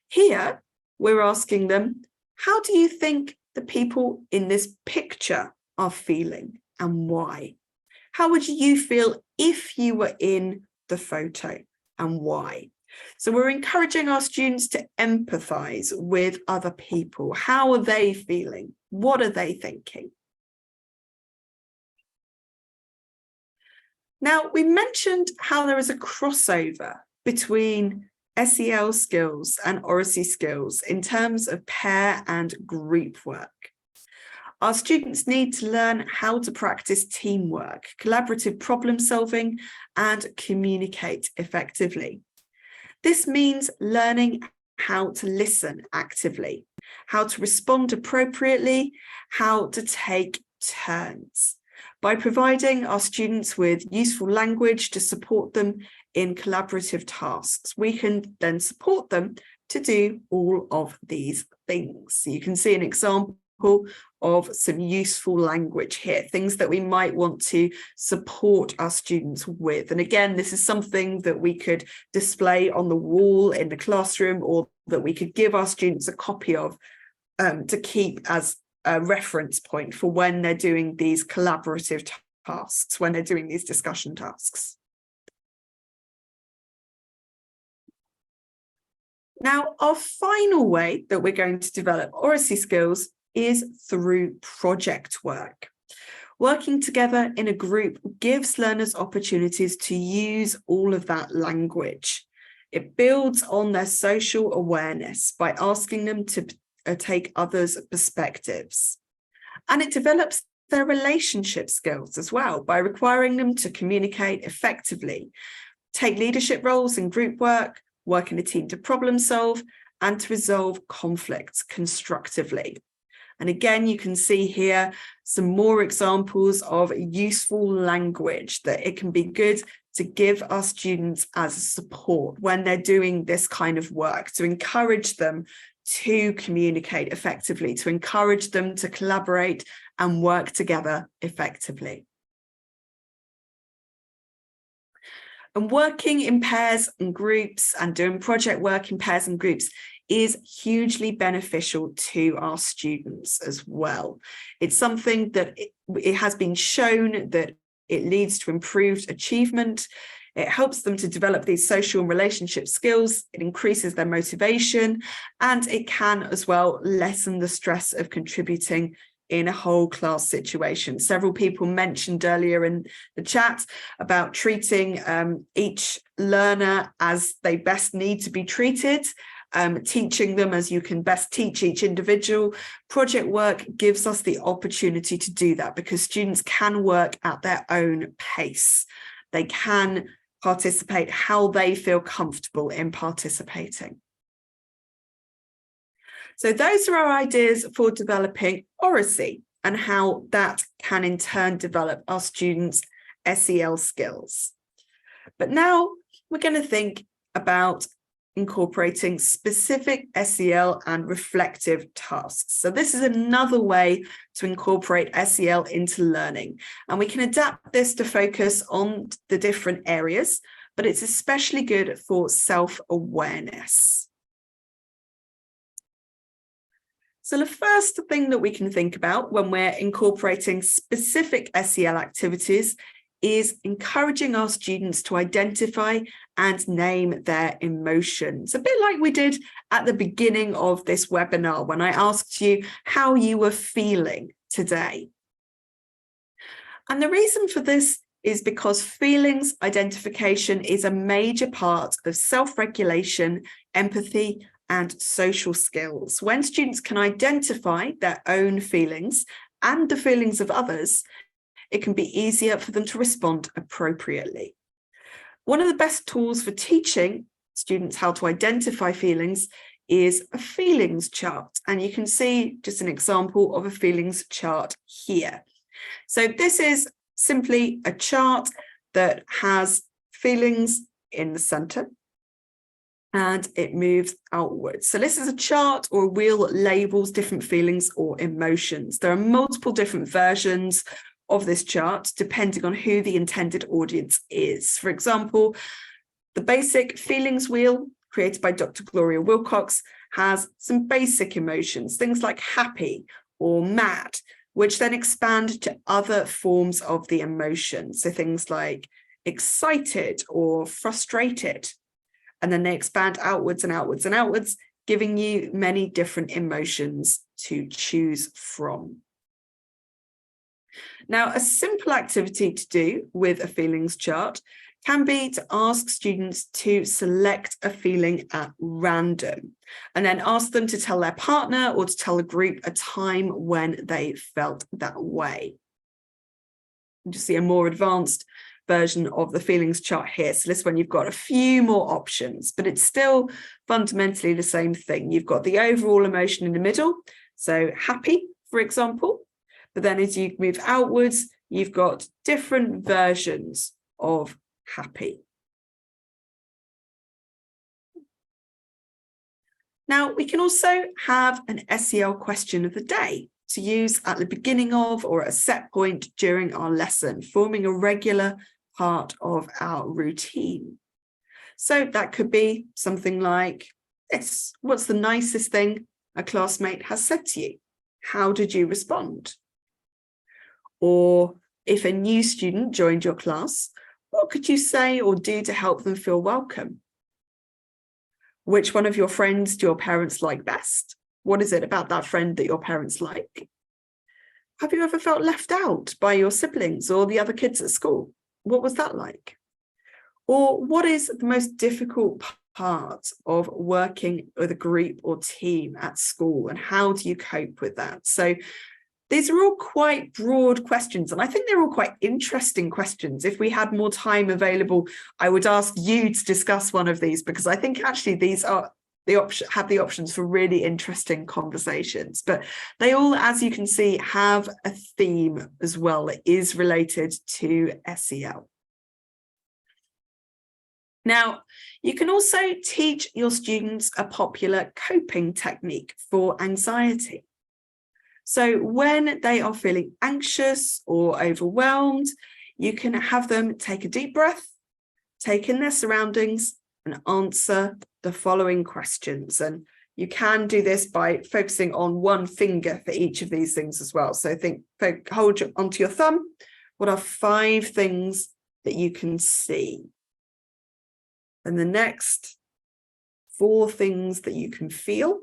Here, we're asking them, how do you think the people in this picture are feeling and why? How would you feel if you were in the photo and why? So we're encouraging our students to empathize with other people. How are they feeling? What are they thinking? Now, we mentioned how there is a crossover between SEL skills and oracy skills in terms of pair and group work. Our students need to learn how to practice teamwork, collaborative problem solving, and communicate effectively. This means learning how to listen actively, how to respond appropriately, how to take turns. By providing our students with useful language to support them in collaborative tasks, we can then support them to do all of these things. So you can see an example of some useful language here, things that we might want to support our students with. And again, this is something that we could display on the wall in the classroom, or that we could give our students a copy of to keep as a reference point for when they're doing these collaborative tasks, when they're doing these discussion tasks. Now, our final way that we're going to develop oracy skills is through project work. Working together in a group gives learners opportunities to use all of that language. It builds on their social awareness by asking them to take others' perspectives. And it develops their relationship skills as well by requiring them to communicate effectively, take leadership roles in group work, work in a team to problem solve, and to resolve conflicts constructively. And again, you can see here some more examples of useful language that it can be good to give our students as support when they're doing this kind of work, to encourage them to communicate effectively, to encourage them to collaborate and work together effectively. And working in pairs and groups and doing project work in pairs and groups is hugely beneficial to our students as well. It's something that it has been shown that it leads to improved achievement. It helps them to develop these social and relationship skills. It increases their motivation, and it can as well lessen the stress of contributing in a whole class situation. Several people mentioned earlier in the chat about treating each learner as they best need to be treated. teaching them as you can best teach each individual. Project work gives us the opportunity to do that because students can work at their own pace. They can participate how they feel comfortable in participating. So those are our ideas for developing oracy and how that can in turn develop our students' SEL skills. But now we're going to think about incorporating specific SEL and reflective tasks. So this is another way to incorporate SEL into learning, and we can adapt this to focus on the different areas, but it's especially good for self-awareness. So the first thing that we can think about when we're incorporating specific SEL activities is encouraging our students to identify and name their emotions, a bit like we did at the beginning of this webinar when I asked you how you were feeling today. And the reason for this is because feelings identification is a major part of self-regulation, empathy, and social skills. When students can identify their own feelings and the feelings of others, it can be easier for them to respond appropriately. One of the best tools for teaching students how to identify feelings is a feelings chart. And you can see just an example of a feelings chart here. So this is simply a chart that has feelings in the center and it moves outwards. So this is a chart or a wheel that labels different feelings or emotions. There are multiple different versions of this chart depending on who the intended audience is. For example, the basic feelings wheel created by Dr. Gloria Wilcox has some basic emotions, things like happy or mad, which then expand to other forms of the emotion. So things like excited or frustrated. And then they expand outwards and outwards and outwards, giving you many different emotions to choose from. Now, a simple activity to do with a feelings chart can be to ask students to select a feeling at random and then ask them to tell their partner or to tell a group a time when they felt that way. You see a more advanced version of the feelings chart here. So this one, you've got a few more options, but it's still fundamentally the same thing. You've got the overall emotion in the middle, so happy, for example, but then as you move outwards, you've got different versions of happy. Now, we can also have an SEL question of the day to use at the beginning of or at a set point during our lesson, forming a regular part of our routine. So that could be something like this. What's the nicest thing a classmate has said to you? How did you respond? Or if a new student joined your class, what could you say or do to help them feel welcome? Which one of your friends do your parents like best? What is it about that friend that your parents like? Have you ever felt left out by your siblings or the other kids at school? What was that like? Or what is the most difficult part of working with a group or team at school, and how do you cope with that? So these are all quite broad questions, and I think they're all quite interesting questions. If we had more time available, I would ask you to discuss one of these, because I think actually these are have the options for really interesting conversations. But they all, as you can see, have a theme as well that is related to SEL. Now, you can also teach your students a popular coping technique for anxiety. So when they are feeling anxious or overwhelmed, you can have them take a deep breath, take in their surroundings, and answer the following questions. And you can do this by focusing on one finger for each of these things as well. So hold onto your thumb. What are 5 things that you can see? And the next, 4 things that you can feel.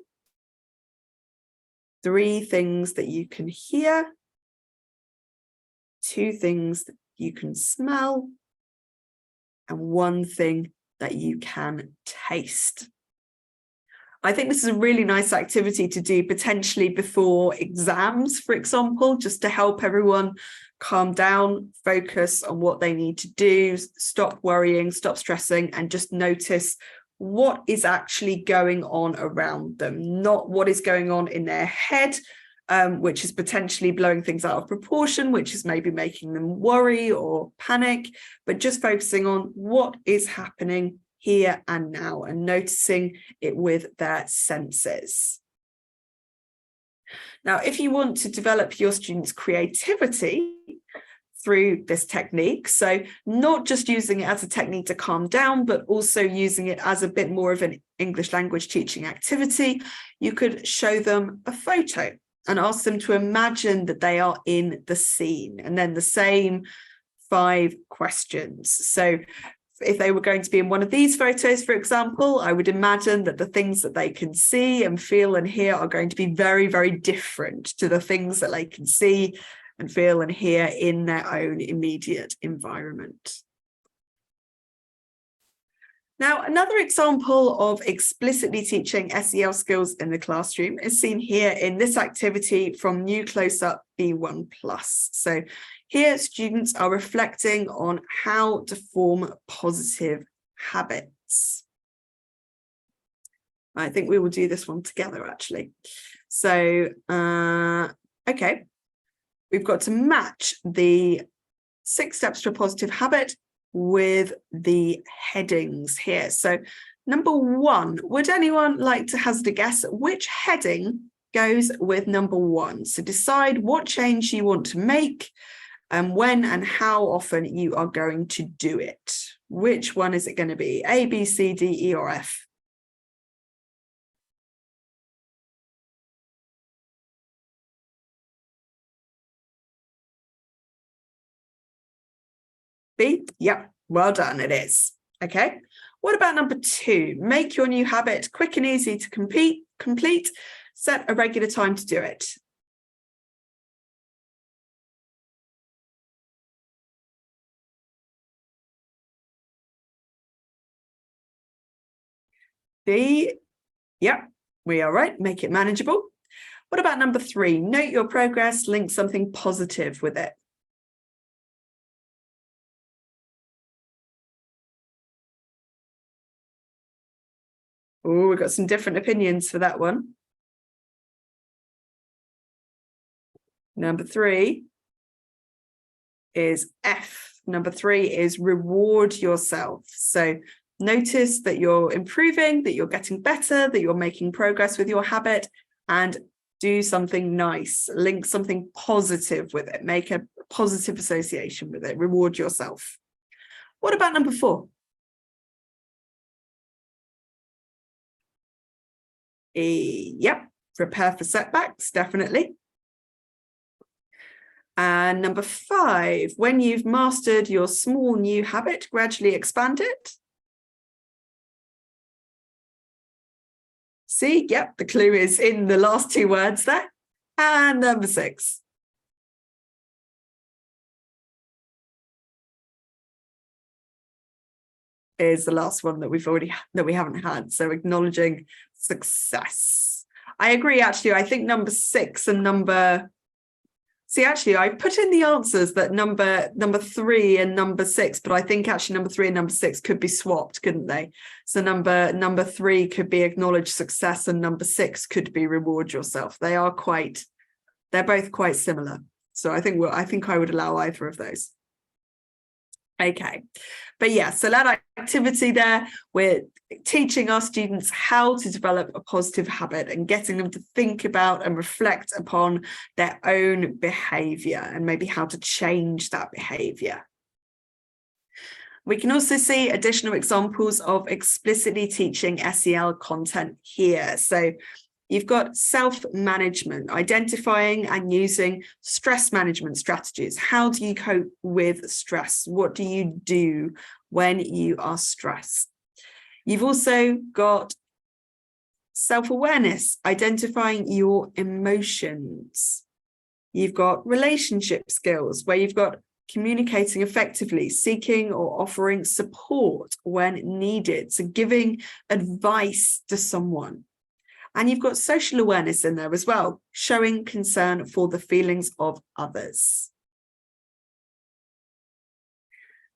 3 things that you can hear. 2 things that you can smell. And 1 thing that you can taste. I think this is a really nice activity to do potentially before exams, for example, just to help everyone calm down, focus on what they need to do, stop worrying, stop stressing, and just notice what is actually going on around them, not what is going on in their head, which is potentially blowing things out of proportion, which is maybe making them worry or panic, but just focusing on what is happening here and now and noticing it with their senses. Now, if you want to develop your students' creativity through this technique, so not just using it as a technique to calm down, but also using it as a bit more of an English language teaching activity, you could show them a photo and ask them to imagine that they are in the scene, and then the same 5 questions. So if they were going to be in one of these photos, for example, I would imagine that the things that they can see and feel and hear are going to be very, very different to the things that they can see and feel and hear in their own immediate environment. Now, another example of explicitly teaching SEL skills in the classroom is seen here in this activity from New Close-Up B1+. So here, students are reflecting on how to form positive habits. I think we will do this one together, actually. So, okay, we've got to match the 6 steps to a positive habit with the headings here. So, number 1, would anyone like to hazard a guess which heading goes with number 1? So decide what change you want to make, and when and how often you are going to do it. Which one is it going to be? A, B, C, D, E, or F? B? Yep, well done, it is. Okay, what about number 2? Make your new habit quick and easy to complete. Set a regular time to do it. B, yep, we are right. Make it manageable. What about number 3? Note your progress, link something positive with it. Oh, we've got some different opinions for that one. Number 3 is F. Number 3 is reward yourself. So notice that you're improving, that you're getting better, that you're making progress with your habit, and do something nice. Link something positive with it. Make a positive association with it. Reward yourself. What about number 4? Yep, prepare for setbacks, definitely. And number 5, when you've mastered your small new habit, gradually expand it. See, yep, the clue is in the last 2 words there. And number 6. Is the last one that we haven't had. So acknowledging success. I agree, actually. I think number 6 and number... See, actually, I put in the answers that number 3 and number 6, but I think actually number 3 and number 6 could be swapped, couldn't they? So number 3 could be acknowledge success and number 6 could be reward yourself. They're both quite similar. So I think I would allow either of those. Okay, but yeah, so that activity there, we're teaching our students how to develop a positive habit and getting them to think about and reflect upon their own behavior and maybe how to change that behavior. We can also see additional examples of explicitly teaching SEL content here. So you've got self-management, identifying and using stress management strategies. How do you cope with stress? What do you do when you are stressed? You've also got self-awareness, identifying your emotions. You've got relationship skills, where you've got communicating effectively, seeking or offering support when needed, so giving advice to someone. And you've got social awareness in there as well, showing concern for the feelings of others.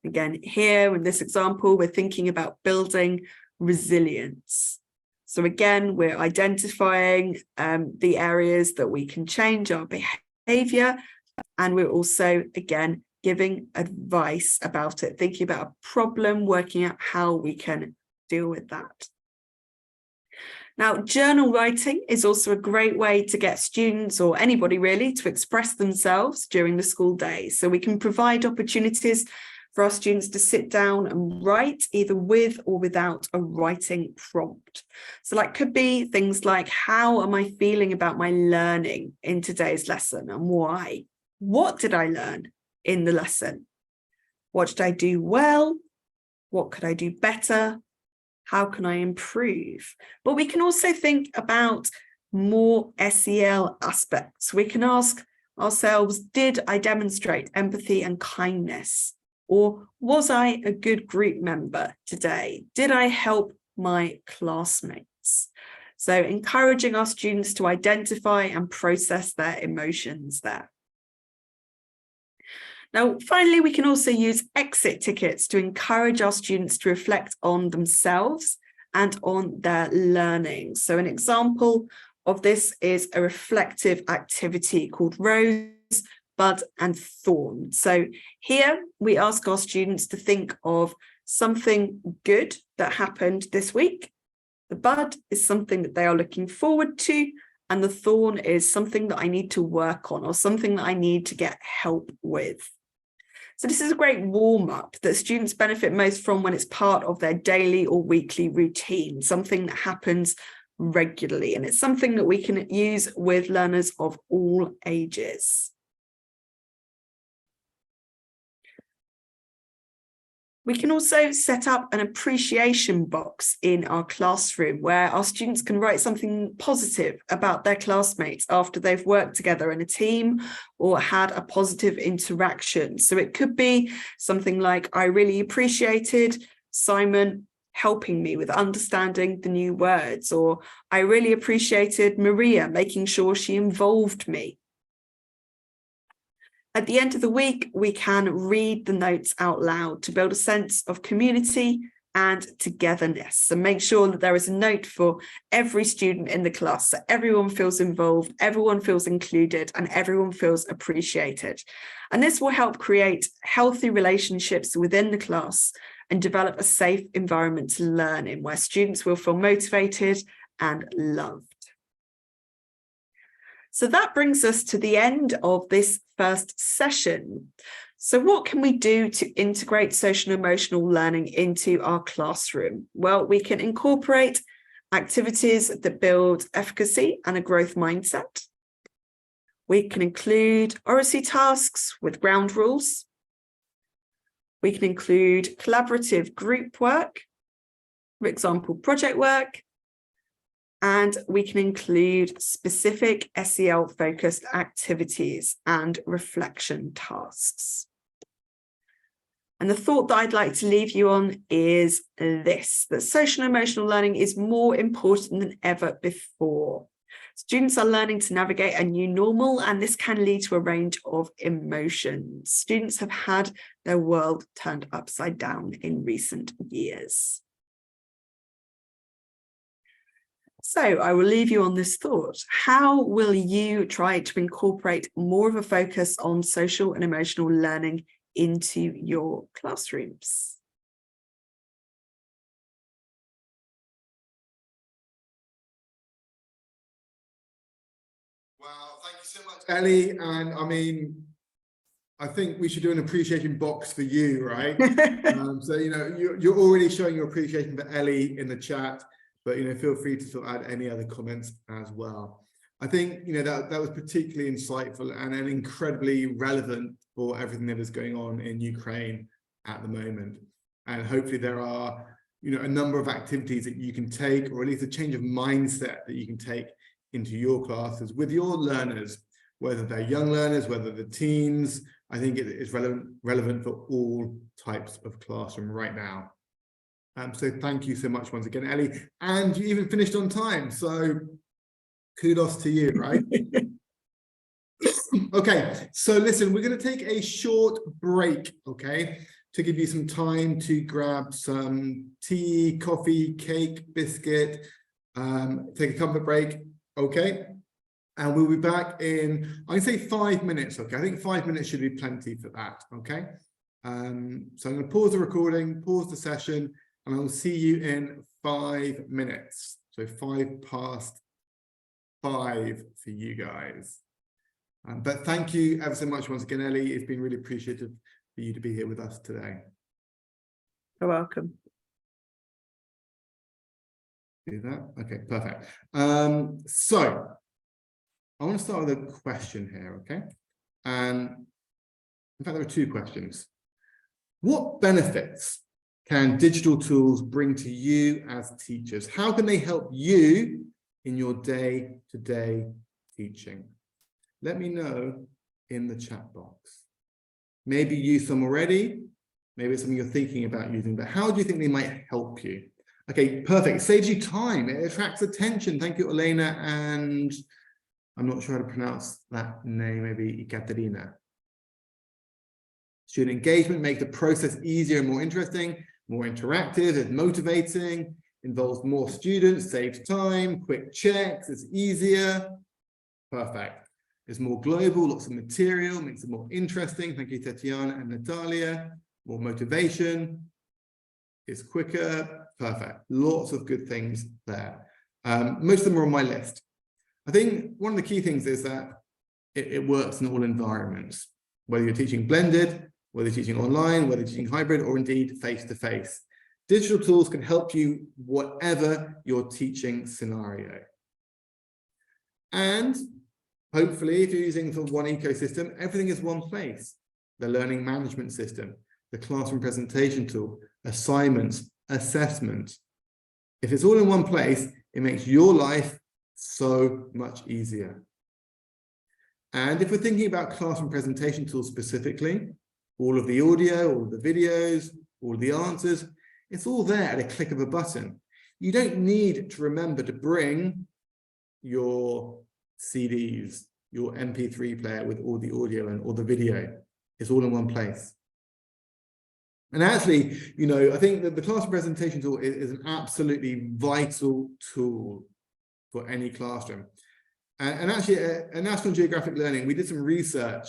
Again, here in this example, we're thinking about building resilience. So again, we're identifying the areas that we can change our behavior, and we're also, again, giving advice about it, thinking about a problem, working out how we can deal with that. Now, journal writing is also a great way to get students, or anybody really, to express themselves during the school day. So we can provide opportunities for our students to sit down and write, either with or without a writing prompt. So that could be things like, how am I feeling about my learning in today's lesson and why? What did I learn in the lesson? What did I do well? What could I do better? How can I improve? But we can also think about more SEL aspects. We can ask ourselves, did I demonstrate empathy and kindness? Or was I a good group member today? Did I help my classmates? So encouraging our students to identify and process their emotions there. Now, finally, we can also use exit tickets to encourage our students to reflect on themselves and on their learning. So an example of this is a reflective activity called Rose, Bud and Thorn. So here we ask our students to think of something good that happened this week. The bud is something that they are looking forward to, and the thorn is something that I need to work on or something that I need to get help with. So this is a great warm-up that students benefit most from when it's part of their daily or weekly routine, something that happens regularly, and it's something that we can use with learners of all ages. We can also set up an appreciation box in our classroom where our students can write something positive about their classmates after they've worked together in a team or had a positive interaction. So it could be something like, I really appreciated Simon helping me with understanding the new words, or I really appreciated Maria making sure she involved me. At the end of the week, we can read the notes out loud to build a sense of community and togetherness. So make sure that there is a note for every student in the class, so everyone feels involved, everyone feels included, and everyone feels appreciated. And this will help create healthy relationships within the class and develop a safe environment to learn in, where students will feel motivated and loved. So that brings us to the end of this first session. So what can we do to integrate social and emotional learning into our classroom? Well, we can incorporate activities that build efficacy and a growth mindset. We can include oracy tasks with ground rules. We can include collaborative group work, for example, project work. And we can include specific SEL-focused activities and reflection tasks. And the thought that I'd like to leave you on is this, that social and emotional learning is more important than ever before. Students are learning to navigate a new normal, and this can lead to a range of emotions. Students have had their world turned upside down in recent years. So I will leave you on this thought. How will you try to incorporate more of a focus on social and emotional learning into your classrooms? Wow, thank you so much, Ellie. And I mean, I think we should do an appreciation box for you, right? So, you know, you're already showing your appreciation for Ellie in the chat. But, you know, feel free to sort of add any other comments as well. I think, you know, that was particularly insightful and incredibly relevant for everything that is going on in Ukraine at the moment. And hopefully there are, you know, a number of activities that you can take, or at least a change of mindset that you can take into your classes with your learners, whether they're young learners, whether they're teens. I think it is relevant for all types of classroom right now. So thank you so much once again, Ellie. And you even finished on time. So Kudos to you, right? Okay, so listen, we're going to take a short break, okay, to give you some time to grab some tea, coffee, cake, biscuit, take a comfort break, okay? And we'll be back in, I'd say 5 minutes, okay? I think 5 minutes should be plenty for that, okay? So I'm going to pause the recording, pause the session, and I'll see you in 5 minutes. So 5 past 5 for you guys. But thank you ever so much once again, Ellie. It's been really appreciative for you to be here with us today. You're welcome. Do that? Okay, perfect. So I want to start with a question here, okay? And in fact, there are 2 questions. What benefits can digital tools bring to you as teachers? How can they help you in your day-to-day teaching? Let me know in the chat box. Maybe you use some already, maybe it's something you're thinking about using, but how do you think they might help you? Okay, perfect. It saves you time, it attracts attention. Thank you, Elena, and I'm not sure how to pronounce that name, maybe Ekaterina. Student engagement makes the process easier and more interesting, more interactive, it's motivating, involves more students, saves time, quick checks, it's easier. Perfect. It's more global, lots of material, makes it more interesting. Thank you, Tatiana and Natalia. More motivation. It's quicker. Perfect. Lots of good things there. Most of them are on my list. I think one of the key things is that it works in all environments, whether you're teaching blended, whether you're teaching online, whether you're teaching hybrid, or indeed face-to-face. Digital tools can help you whatever your teaching scenario. And hopefully, if you're using the one ecosystem, everything is one place. The learning management system, the classroom presentation tool, assignments, assessment. If it's all in one place, it makes your life so much easier. And if we're thinking about classroom presentation tools specifically, all of the audio, all of the videos, all of the answers, it's all there at a click of a button. You don't need to remember to bring your CDs, your MP3 player with all the audio and all the video. It's all in one place. And actually, you know, I think that the classroom presentation tool is an absolutely vital tool for any classroom. And actually, at National Geographic Learning, we did some research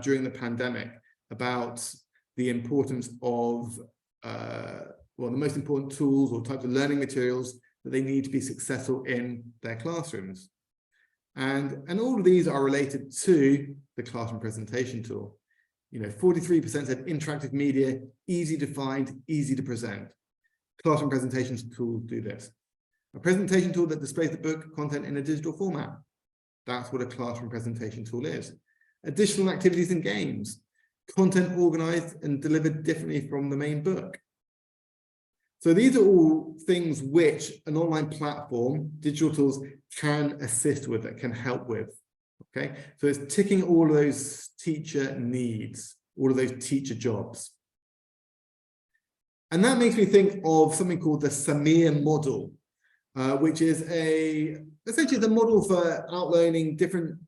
during the pandemic about the importance of, well, the most important tools or types of learning materials that they need to be successful in their classrooms. And all of these are related to the classroom presentation tool. You know, 43% said interactive media, easy to find, easy to present. Classroom presentations tools do this. A presentation tool that displays the book content in a digital format. That's what a classroom presentation tool is. Additional activities and games. Content organized and delivered differently from the main book. So these are all things which an online platform, digital tools, can assist with, that can help with. Okay, so it's ticking all of those teacher needs, all of those teacher jobs. And that makes me think of something called the Samir model, which is essentially the model for outlining different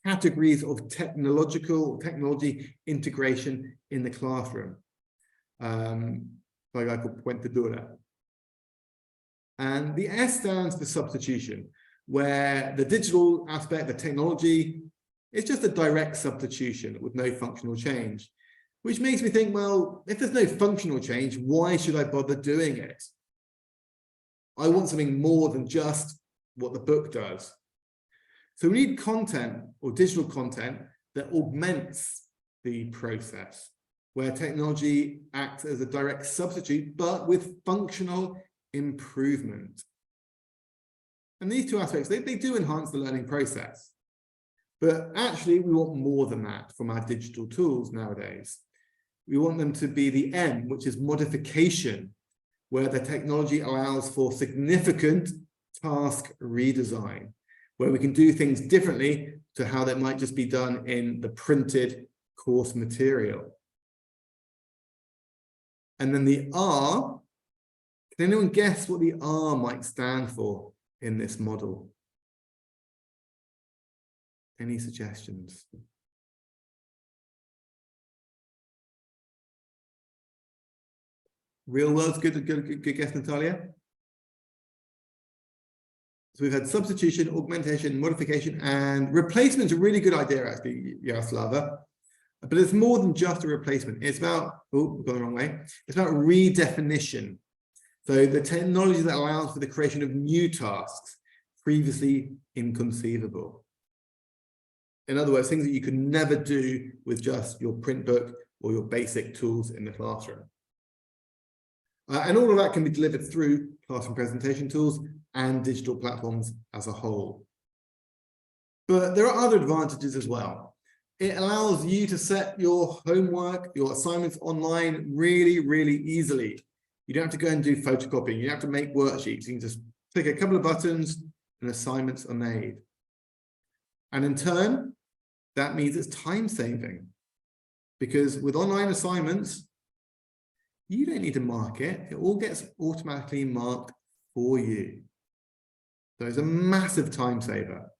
categories of technology integration in the classroom. By a guy called Puentedura. And the S stands for substitution, where the digital aspect, the technology, is just a direct substitution with no functional change, which makes me think, well, if there's no functional change, why should I bother doing it? I want something more than just what the book does. So we need content or digital content that augments the process, where technology acts as a direct substitute, but with functional improvement. And these two aspects, they do enhance the learning process. But actually, we want more than that from our digital tools nowadays. We want them to be the M, which is modification, where the technology allows for significant task redesign, where we can do things differently to how that might just be done in the printed course material. And then the R, can anyone guess what the R might stand for in this model? Any suggestions? Real world's good guess, Natalia. So we've had substitution, augmentation, modification, and replacement's a really good idea, actually, Yaroslava. But it's more than just a replacement. It's about, oh, we've gone the wrong way. It's about redefinition. So the technology that allows for the creation of new tasks, previously inconceivable. In other words, things that you could never do with just your print book or your basic tools in the classroom. And all of that can be delivered through classroom presentation tools and digital platforms as a whole. But there are other advantages as well. It allows you to set your homework, your assignments online really, really easily. You don't have to go and do photocopying. You don't have to make worksheets. You can just click a couple of buttons and assignments are made. And in turn, that means it's time saving. Because with online assignments, you don't need to mark it. It all gets automatically marked for you. So it's a massive time saver.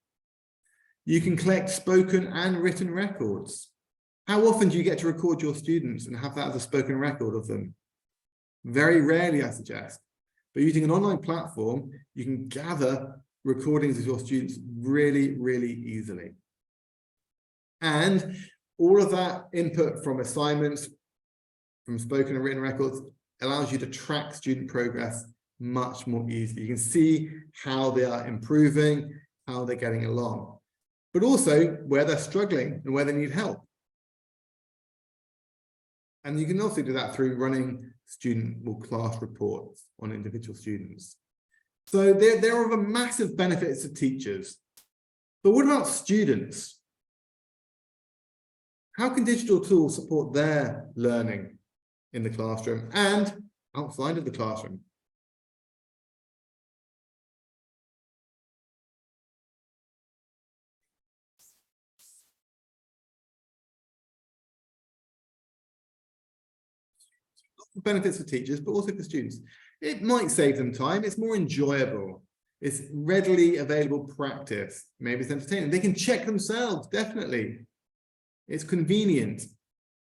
You can collect spoken and written records. How often do you get to record your students and have that as a spoken record of them? Very rarely, I suggest. But using an online platform, you can gather recordings of your students really, really easily. And all of that input from assignments, from spoken and written records, allows you to track student progress much more easily. You can see how they are improving, how they're getting along, but also where they're struggling and where they need help. And you can also do that through running student or class reports on individual students. So there are massive benefits to teachers. But what about students? How can digital tools support their learning in the classroom and outside of the classroom? Benefits for teachers, but also for students. It might save them time. It's more enjoyable. It's readily available practice. Maybe it's entertaining. They can check themselves, definitely. It's convenient.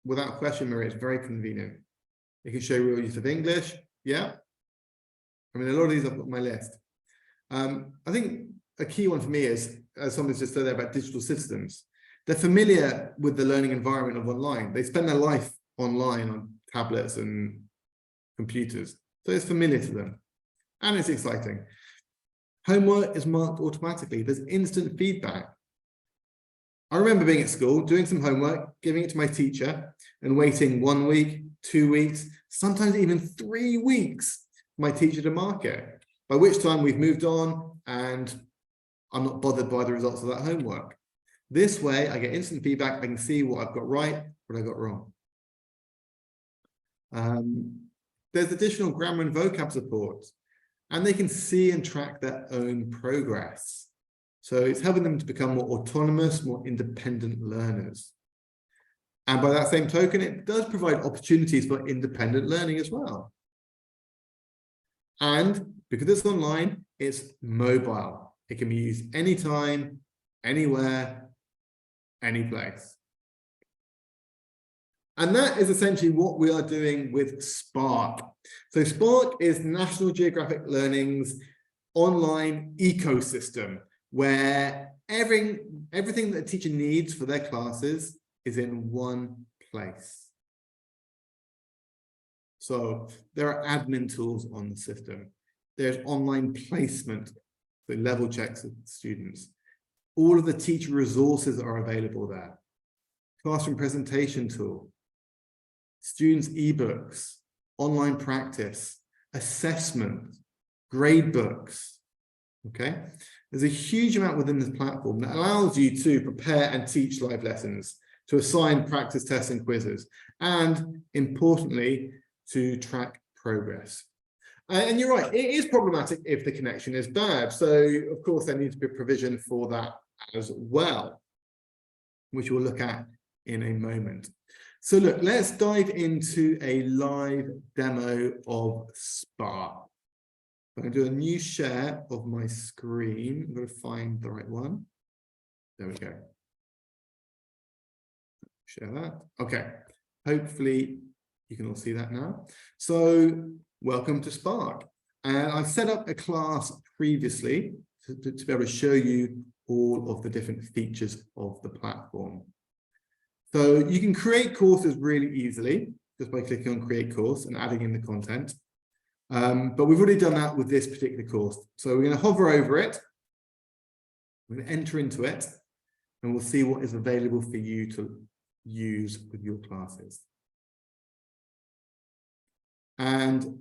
Without question, Maria, it's very convenient. It can show real use of English. Yeah. I mean, a lot of these I've got on my list. I think a key one for me is, as someone's just said there about digital systems, they're familiar with the learning environment of online. They spend their life online on tablets and computers. So it's familiar to them. And it's exciting. Homework is marked automatically. There's instant feedback. I remember being at school, doing some homework, giving it to my teacher, and waiting 1 week, 2 weeks, sometimes even 3 weeks for my teacher to mark it, by which time we've moved on and I'm not bothered by the results of that homework. This way, I get instant feedback. I can see what I've got right, what I got wrong. There's additional grammar and vocab support, and they can see and track their own progress. So it's helping them to become more autonomous, more independent learners. And by that same token, it does provide opportunities for independent learning as well. And because it's online, it's mobile. It can be used anytime, anywhere, any place. And that is essentially what we are doing with Spark. So Spark is National Geographic Learning's online ecosystem, where everything that a teacher needs for their classes is in one place. So there are admin tools on the system. There's online placement, so level checks of students. All of the teacher resources are available there. Classroom presentation tool, students' ebooks, online practice, assessment, grade books. Okay, there's a huge amount within this platform that allows you to prepare and teach live lessons, to assign practice tests and quizzes, and importantly, to track progress. And you're right, it is problematic if the connection is bad. So of course, there needs to be a provision for that as well, which we'll look at in a moment. So look, let's dive into a live demo of Spark. I'm going to do a new share of my screen. I'm going to find the right one. There we go. Share that. Okay. Hopefully you can all see that now. So welcome to Spark. And I've set up a class previously to be able to show you all of the different features of the platform. So you can create courses really easily just by clicking on create course and adding in the content. But we've already done that with this particular course. So we're going to hover over it. We're going to enter into it, and we'll see what is available for you to use with your classes. And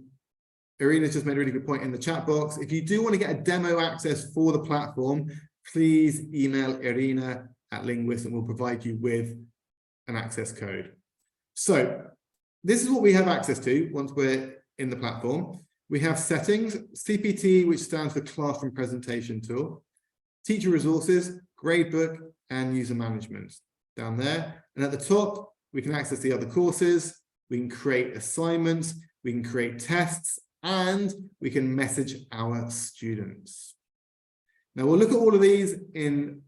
Irina's just made a really good point in the chat box. If you do want to get a demo access for the platform, please email Irina at Linguist and we'll provide you with an access code. So this is what we have access to once we're in the platform. We have settings, CPT, which stands for Classroom Presentation Tool, teacher resources, gradebook, and user management down there. And at the top, we can access the other courses, we can create assignments, we can create tests, and we can message our students. Now we'll look at all of these in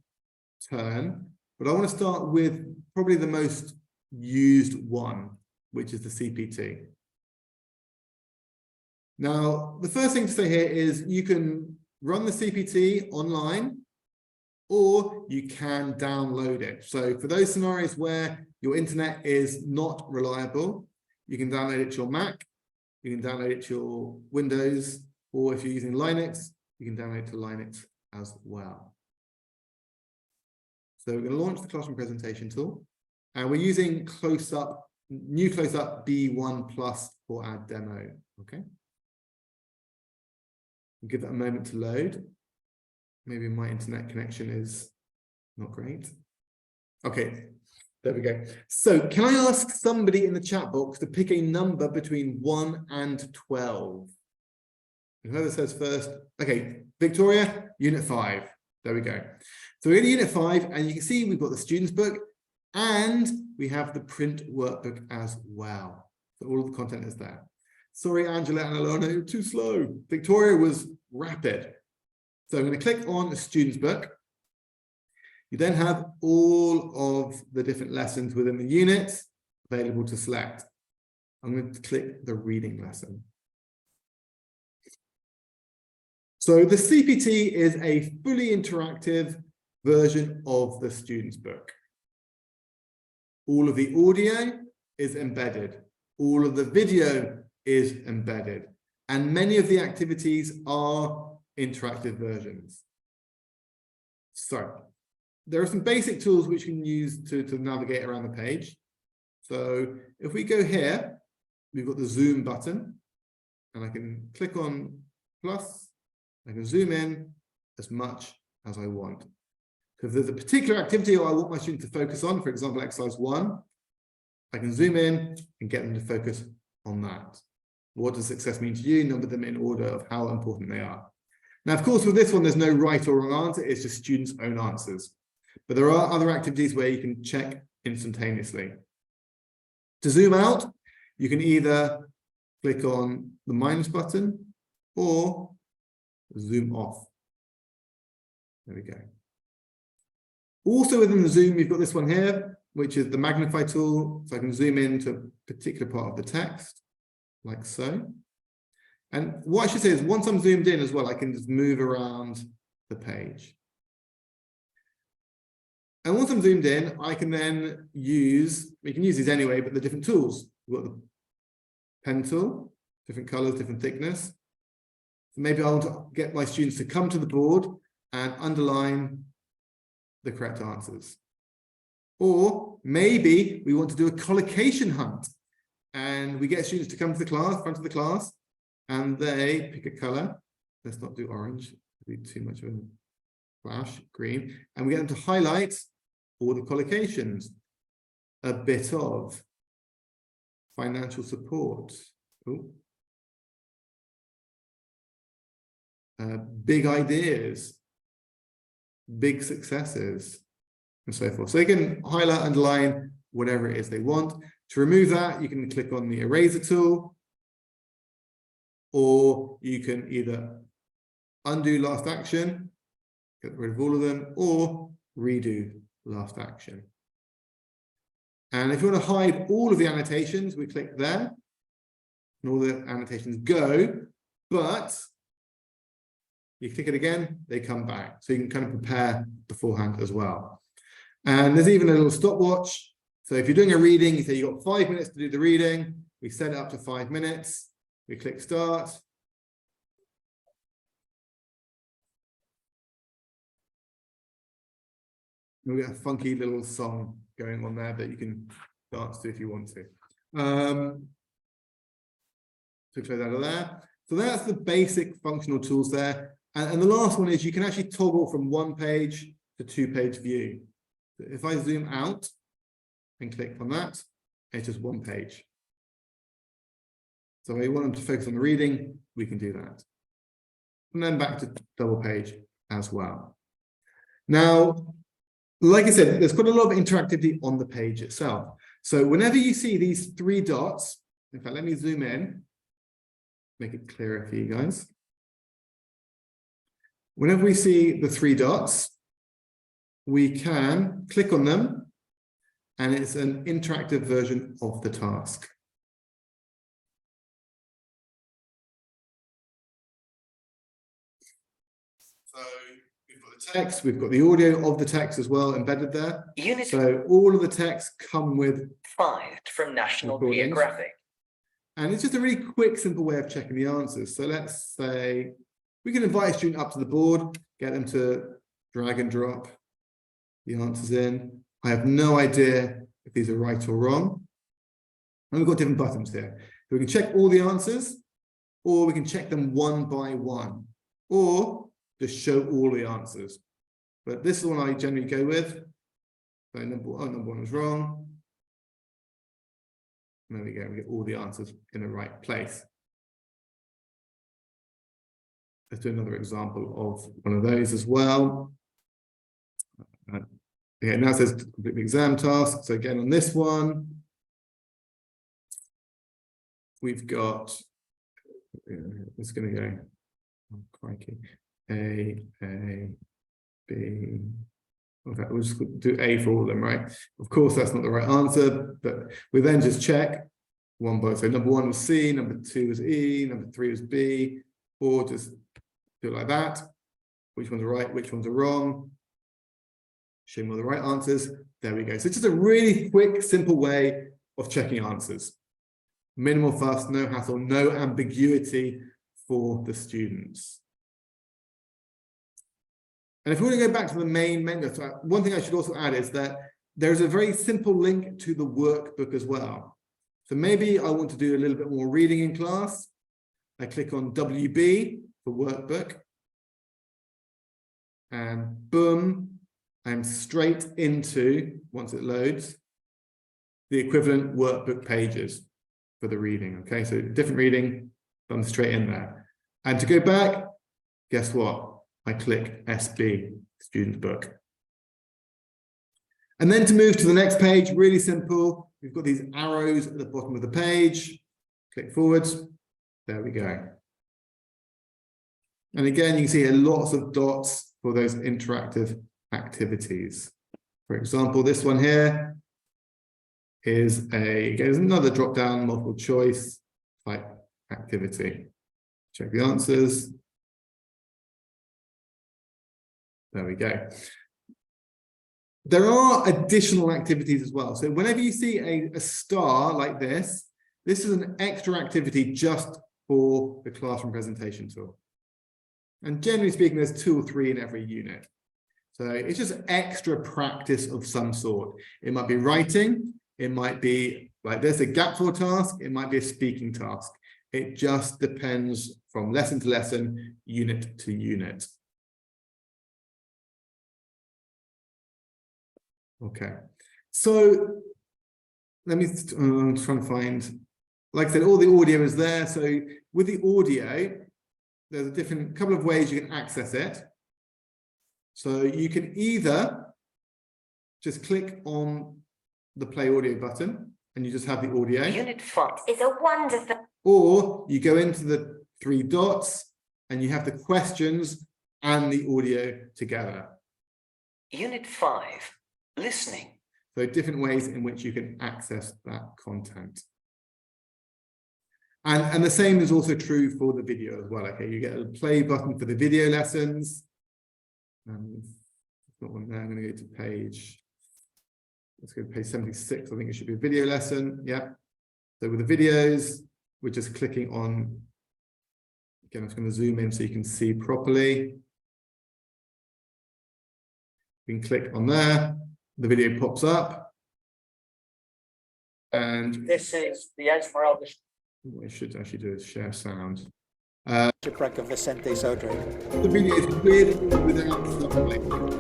turn, but I want to start with probably the most used one, which is the CPT. Now, the first thing to say here is you can run the CPT online, or you can download it. So for those scenarios where your internet is not reliable, you can download it to your Mac, you can download it to your Windows, or if you're using Linux, you can download it to Linux as well. So we're going to launch the Classroom Presentation Tool, and we're using new Close-Up B1 Plus for our demo. Okay. We'll give that a moment to load. Maybe my internet connection is not great. Okay, there we go. So can I ask somebody in the chat box to pick a number between 1 and 12? Whoever says first. Okay, Victoria, Unit 5. There we go. So we're in Unit 5, and you can see we've got the student's book, and we have the print workbook as well. So all of the content is there. Sorry, Angela and Alana, you're too slow. Victoria was rapid. So I'm going to click on the student's book. You then have all of the different lessons within the unit available to select. I'm going to click the reading lesson. So the CPT is a fully interactive version of the student's book. All of the audio is embedded. All of the video is embedded. And many of the activities are interactive versions. So there are some basic tools which you can use to navigate around the page. So if we go here, we've got the zoom button, and I can click on plus. I can zoom in as much as I want. So if there's a particular activity I want my student to focus on, for example, exercise 1, I can zoom in and get them to focus on that. What does success mean to you? Number them in order of how important they are. Now, of course, with this one, there's no right or wrong answer. It's just students' own answers. But there are other activities where you can check instantaneously. To zoom out, you can either click on the minus button or zoom off. There we go. Also within the zoom, you've got this one here, which is the magnify tool. So I can zoom into a particular part of the text, like so. And what I should say is once I'm zoomed in as well, I can just move around the page. And once I'm zoomed in, I can then use, we can use these anyway, but the different tools. We've got the pen tool, different colors, different thickness. So maybe I want to get my students to come to the board and underline the correct answers. Or maybe we want to do a collocation hunt, and we get students to come to the class, front of the class, and they pick a color. Let's not do orange, it'll be too much of a flash, green, and we get them to highlight all the collocations. A bit of financial support. Ooh. Big ideas, big successes, and so forth. So they can highlight, underline, whatever it is they want. To remove that, you can click on the eraser tool, or you can either undo last action, get rid of all of them, or redo last action. And if you want to hide all of the annotations, we click there, and all the annotations go, but you click it again, they come back. So you can kind of prepare beforehand as well. And there's even a little stopwatch. So if you're doing a reading, you say you've got 5 minutes to do the reading, we set it up to 5 minutes, we click start. We get a funky little song going on there that you can dance to if you want to. So close out of there. So that's the basic functional tools there. And the last one is you can actually toggle from 1 page to 2-page view. If I zoom out and click on that, it's just 1 page. So if we want them to focus on the reading, we can do that. And then back to double page as well. Now, like I said, there's quite a lot of interactivity on the page itself. So whenever you see these 3 dots, in fact, let me zoom in, make it clearer for you guys. Whenever we see the 3 dots, we can click on them, and it's an interactive version of the task. So we've got the text, we've got the audio of the text as well embedded there. So all of the text come with 5 from National Geographic. And it's just a really quick, simple way of checking the answers. So let's say we can invite a student up to the board, get them to drag and drop the answers in. I have no idea if these are right or wrong. And we've got different buttons here. So we can check all the answers, or we can check them one by one, or just show all the answers. But this is the one I generally go with. So number 1 was wrong. And there we go, we get all the answers in the right place. Let's do another example of one of those as well. Yeah, now it says complete the exam task. So again, on this one, we've got, it's going to go, oh, crikey, A, B. Okay, we'll just do A for all of them, right? Of course, that's not the right answer, but we then just check one by. So number 1 was C, number 2 was E, number 3 was B, or just do it like that. Which ones are right, which ones are wrong? Show me all the right answers. There we go. So it's just a really quick, simple way of checking answers. Minimal fuss, no hassle, no ambiguity for the students. And if we want to go back to the main menu, so one thing I should also add is that there's a very simple link to the workbook as well. So maybe I want to do a little bit more reading in class. I click on WB for workbook. And boom, I'm straight into, once it loads, the equivalent workbook pages for the reading. Okay, so different reading, I'm straight in there. And to go back, guess what? I click SB, student book. And then to move to the next page, really simple. We've got these arrows at the bottom of the page. Click forwards. There we go. And again, you can see here lots of dots for those interactive activities. For example, this one here is again, another drop-down multiple choice type activity. Check the answers. There we go. There are additional activities as well. So whenever you see a star like this, this is an extra activity just for the classroom presentation tool. And generally speaking, there's 2 or 3 in every unit. So it's just extra practice of some sort. It might be writing, it might be like this, a gap-fill task, it might be a speaking task. It just depends from lesson to lesson, unit to unit. Okay, so let me I'm trying to find, like I said, all the audio is there. So with the audio, there's a couple of ways you can access it. So you can either just click on the play audio button and you just have the audio. Unit 5 is a wonderful. Or you go into the 3 dots and you have the questions and the audio together. Unit 5. Listening. So different ways in which you can access that content. And the same is also true for the video as well. Okay, you get a play button for the video lessons. Got one there. I'm going to go to page. Let's go to page 76. I think it should be a video lesson. Yeah. So with the videos, we're just clicking on. Again, I'm just going to zoom in so you can see properly. You can click on there. The video pops up. And This is the Esmeralda. what I should actually do is share sound. Shipwreck of Vicente Sodre. The video is with or without subtitles.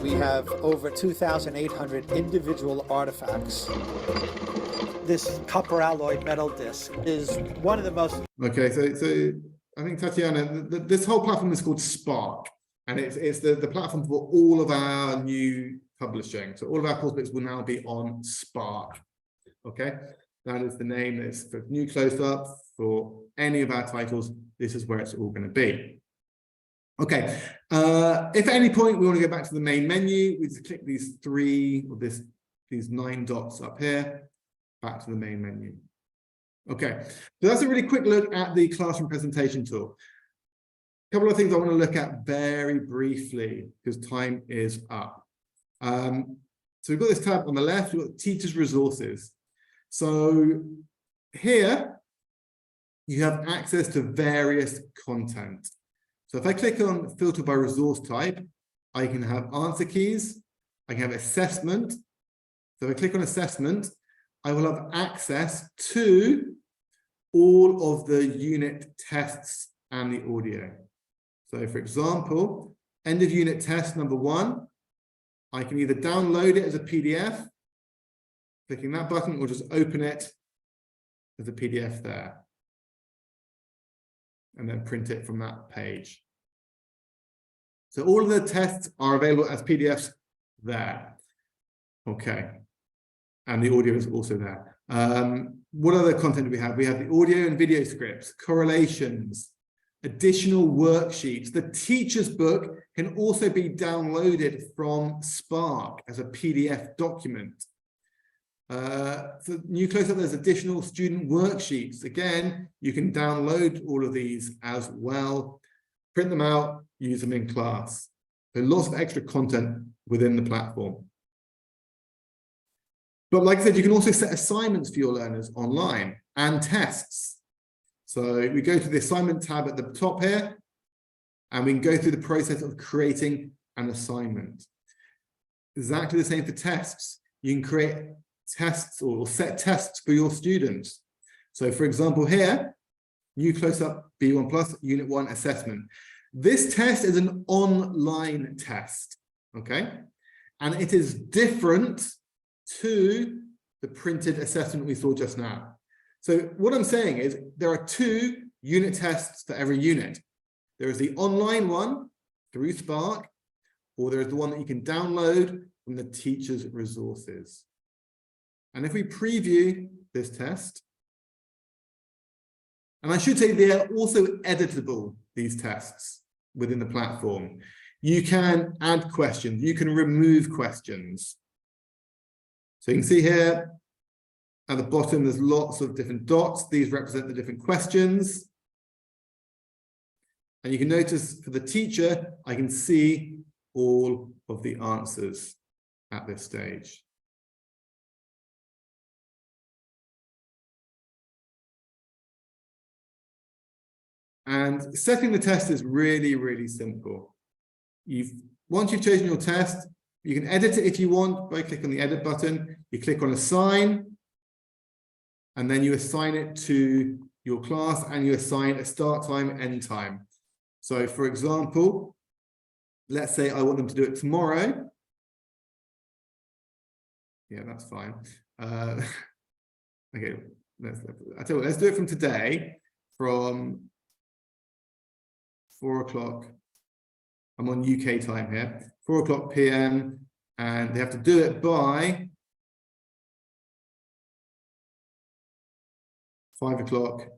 We have over 2,800 individual artifacts. This copper alloy metal disc is one of the most... Okay, so I think, Tatiana, this whole platform is called Spark, and it's the platform for all of our new publishing. So all of our course books will now be on Spark. Okay, that is the name. It's for new close-up, for any of our titles. This is where it's all going to be. Okay, if at any point we want to go back to the main menu, we just click these these 9 dots up here, back to the main menu. Okay, so that's a really quick look at the classroom presentation tool. A couple of things I want to look at very briefly because time is up. So we've got this tab on the left, we've got teachers' resources. So here you have access to various content. So if I click on filter by resource type, I can have answer keys, I can have assessment. So if I click on assessment, I will have access to all of the unit tests and the audio. So for example, end of unit test number 1, I can either download it as a PDF, clicking that button, or just open it as a PDF there. And then print it from that page. So all of the tests are available as PDFs there. Okay. And the audio is also there. What other content do we have? We have the audio and video scripts, correlations, additional worksheets. The teacher's book can also be downloaded from Spark as a PDF document. For new close-up, there's additional student worksheets. Again, you can download all of these as well, print them out, use them in class. So lots of extra content within the platform. But like I said, you can also set assignments for your learners online and tests. So we go to the assignment tab at the top here, and we can go through the process of creating an assignment. Exactly the same for tests. You can create tests or set tests for your students. So for example here, new close-up B1 plus unit 1 assessment. This test is an online test, okay? And it is different to the printed assessment we saw just now. So what I'm saying is there are 2 unit tests for every unit. There is the online one through Spark, or there is the one that you can download from the teacher's resources. And if we preview this test, and I should say they are also editable, these tests within the platform. You can add questions, you can remove questions. So you can see here at the bottom, there's lots of different dots. These represent the different questions. And you can notice for the teacher, I can see all of the answers at this stage. And setting the test is really, really simple. Once you've chosen your test, you can edit it if you want by clicking on the edit button. You click on assign, and then you assign it to your class, and you assign a start time, end time. So for example, let's say I want them to do it tomorrow. Yeah, that's fine. Okay, I tell you what, let's do it from today, from 4 o'clock. I'm on UK time here, 4 o'clock PM, and they have to do it by 5 o'clock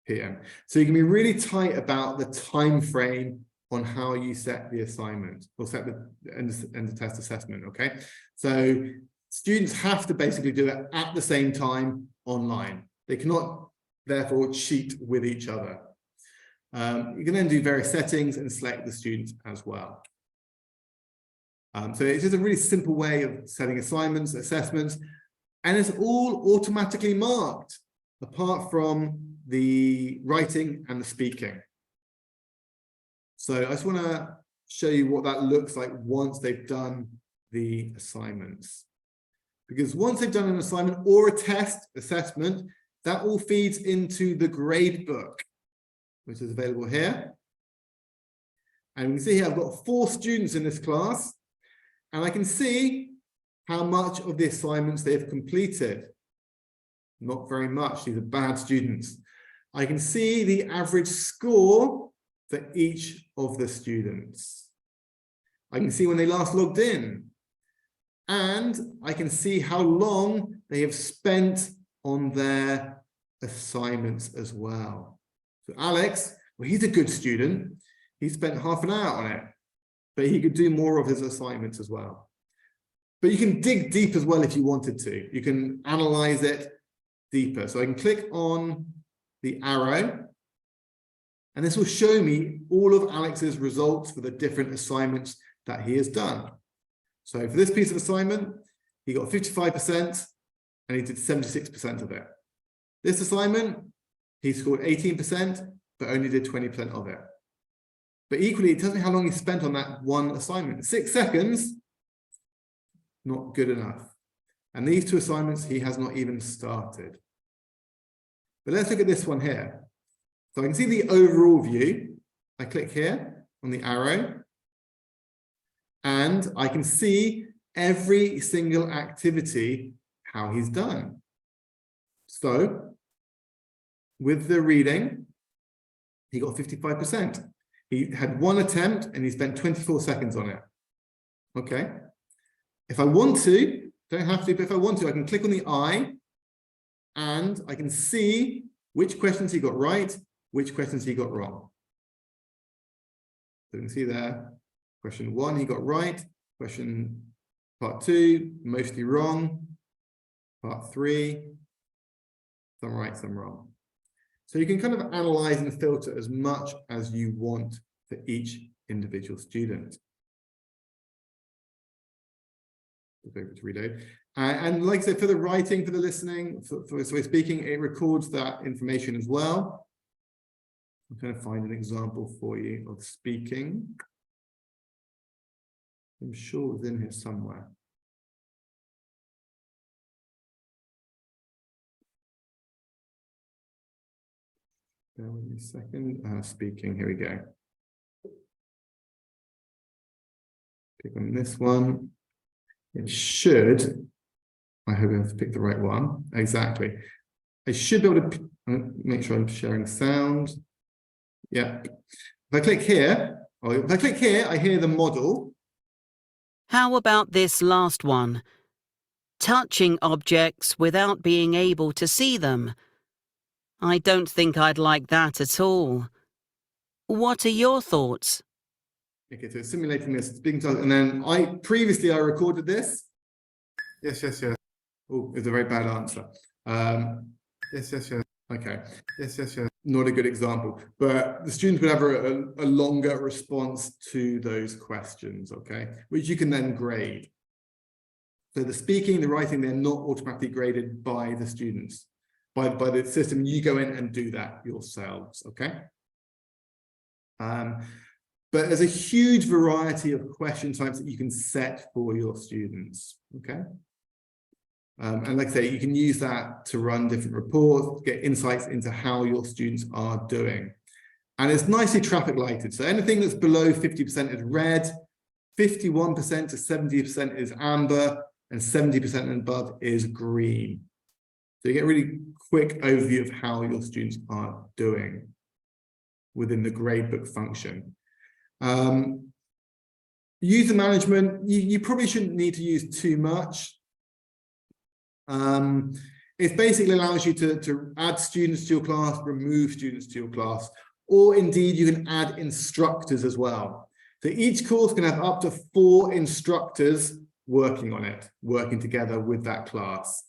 PM. So you can be really tight about the time frame on how you set the assignment or set the end of test assessment, okay? So students have to basically do it at the same time online. They cannot therefore cheat with each other. You can then do various settings and select the students as well. So it's just a really simple way of setting assignments, assessments, and it's all automatically marked apart from the writing and the speaking. So I just want to show you what that looks like once they've done the assignments. Because once they've done an assignment or a test assessment, that all feeds into the grade book, which is available here. And you can see here, I've got 4 students in this class, and I can see how much of the assignments they've completed. Not very much, these are bad students. I can see the average score for each of the students. I can see when they last logged in, and I can see how long they have spent on their assignments as well. So Alex, well, he's a good student. He spent half an hour on it, but he could do more of his assignments as well. But you can dig deep as well if you wanted to. You can analyze it deeper. So I can click on the arrow, and this will show me all of Alex's results for the different assignments that he has done. So for this piece of assignment, he got 55% and he did 76% of it. This assignment, he scored 18%, but only did 20% of it. But equally, it tells me how long he spent on that one assignment. 6 seconds, not good enough. And these 2 assignments, he has not even started. But let's look at this one here. So I can see the overall view. I click here on the arrow, and I can see every single activity, how he's done. So with the reading, he got 55%. He had 1 attempt and he spent 24 seconds on it. Okay. If I want to, don't have to, but if I want to, I can click on the eye and I can see which questions he got right, which questions he got wrong. So you can see there, question 1 he got right, question part 2, mostly wrong, part 3, some right, some wrong. So you can kind of analyze and filter as much as you want for each individual student. To reload. And like I said, for the writing, for the listening, for speaking, it records that information as well. I'm going to find an example for you of speaking. I'm sure it's in here somewhere. Bear with me a second. Speaking, here we go. Click on this one. It should, I hope I have to pick the right one. Exactly. I should be able to make sure I'm sharing sound. Yeah. If I click here, I hear the model. How about this last one? Touching objects without being able to see them. I don't think I'd like that at all. What are your thoughts? Okay, so it's simulating this, speaking to us, and then previously I recorded this. Yes. Oh, it's a very bad answer. Yes. Okay. Yes. Not a good example, but the students would have a longer response to those questions, okay, which you can then grade. So the speaking, the writing, they're not automatically graded by the students, by the system. You go in and do that yourselves, okay? But there's a huge variety of question types that you can set for your students, okay? And like I say, you can use that to run different reports, get insights into how your students are doing. And it's nicely traffic lighted. So anything that's below 50% is red, 51% to 70% is amber, and 70% and above is green. So you get a really quick overview of how your students are doing within the gradebook function. User management, you probably shouldn't need to use too much. It basically allows you to add students to your class, remove students to your class, or indeed you can add instructors as well. So each course can have up to 4 instructors working on it, working together with that class.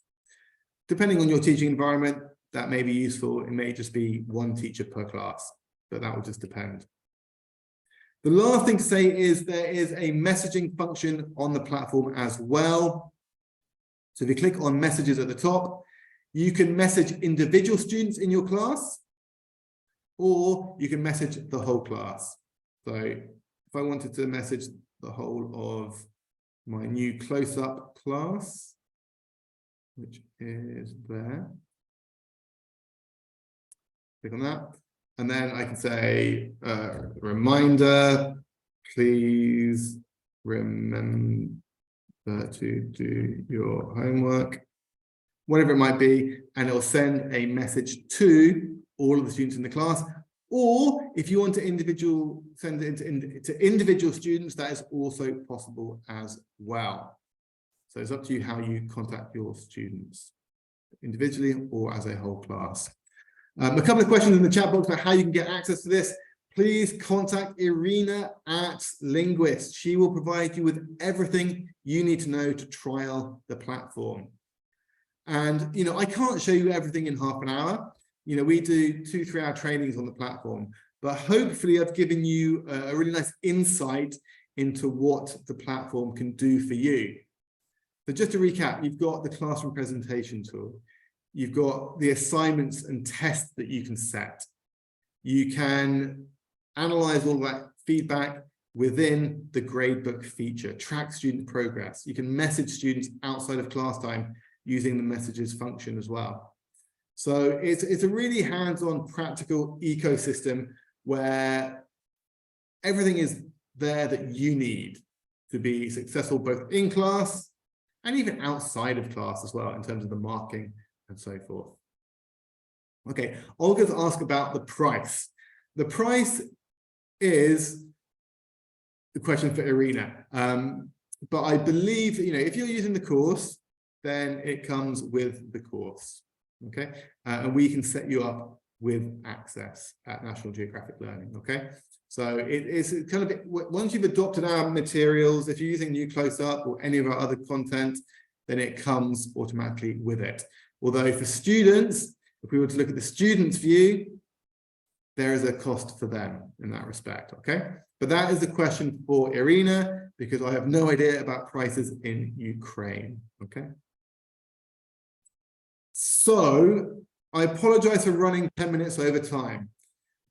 Depending on your teaching environment, that may be useful. It may just be 1 teacher per class, but that will just depend. The last thing to say is there is a messaging function on the platform as well. So if you click on messages at the top, you can message individual students in your class, or you can message the whole class. So if I wanted to message the whole of my new close-up class, which is there, click on that. And then I can say, reminder, please remember to do your homework, whatever it might be, and it'll send a message to all of the students in the class. Or if you want to send it to individual students, that is also possible as well. So it's up to you how you contact your students, individually or as a whole class. A couple of questions in the chat box about how you can get access to this. Please contact Irina at Linguist. She will provide you with everything you need to know to trial the platform. And, you know, I can't show you everything in half an hour. You know, we do 2-3 hour trainings on the platform, but hopefully I've given you a really nice insight into what the platform can do for you. So just to recap, you've got the classroom presentation tool. You've got the assignments and tests that you can set. You can analyze all that feedback within the gradebook feature, track student progress. You can message students outside of class time using the messages function as well. So it's a really hands-on practical ecosystem where everything is there that you need to be successful both in class and even outside of class as well in terms of the marking and so forth. Okay, Olga's asked about the price. The price is the question for Irina. But I believe that, you know, if you're using the course, then it comes with the course. Okay, and we can set you up with access at National Geographic Learning. Okay, so it is kind of, once you've adopted our materials, if you're using New Close-Up or any of our other content, then it comes automatically with it. Although for students, if we were to look at the student's view, there is a cost for them in that respect, okay? But that is the question for Irina, because I have no idea about prices in Ukraine, okay? So I apologize for running 10 minutes over time,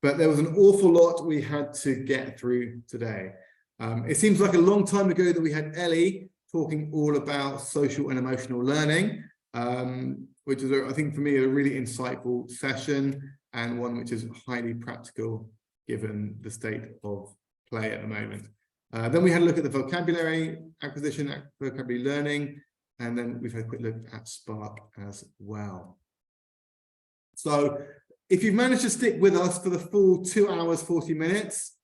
but there was an awful lot we had to get through today. It seems like a long time ago that we had Ellie talking all about social and emotional learning, which is, I think, for me, a really insightful session and one which is highly practical given the state of play at the moment. Then we had a look at the vocabulary acquisition, vocabulary learning, and then we've had a quick look at Spark as well. So if you've managed to stick with us for the full 2 hours, 40 minutes,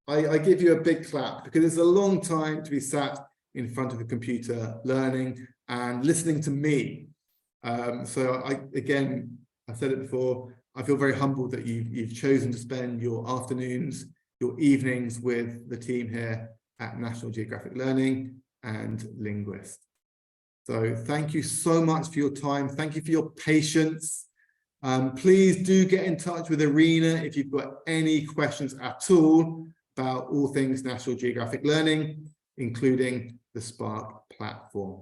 I give you a big clap, because it's a long time to be sat in front of a computer learning and listening to me. So again, I've said it before, I feel very humbled that you've chosen to spend your afternoons, your evenings with the team here at National Geographic Learning and Linguist. So thank you so much for your time. Thank you for your patience. Please do get in touch with Irina if you've got any questions at all about all things National Geographic Learning, including the Spark platform.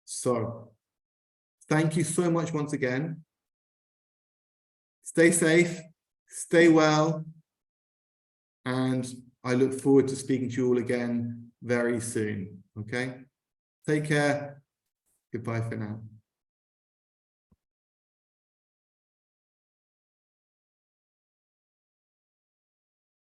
So thank you so much once again. Stay safe, stay well, and I look forward to speaking to you all again very soon. Okay? Take care. Goodbye for now.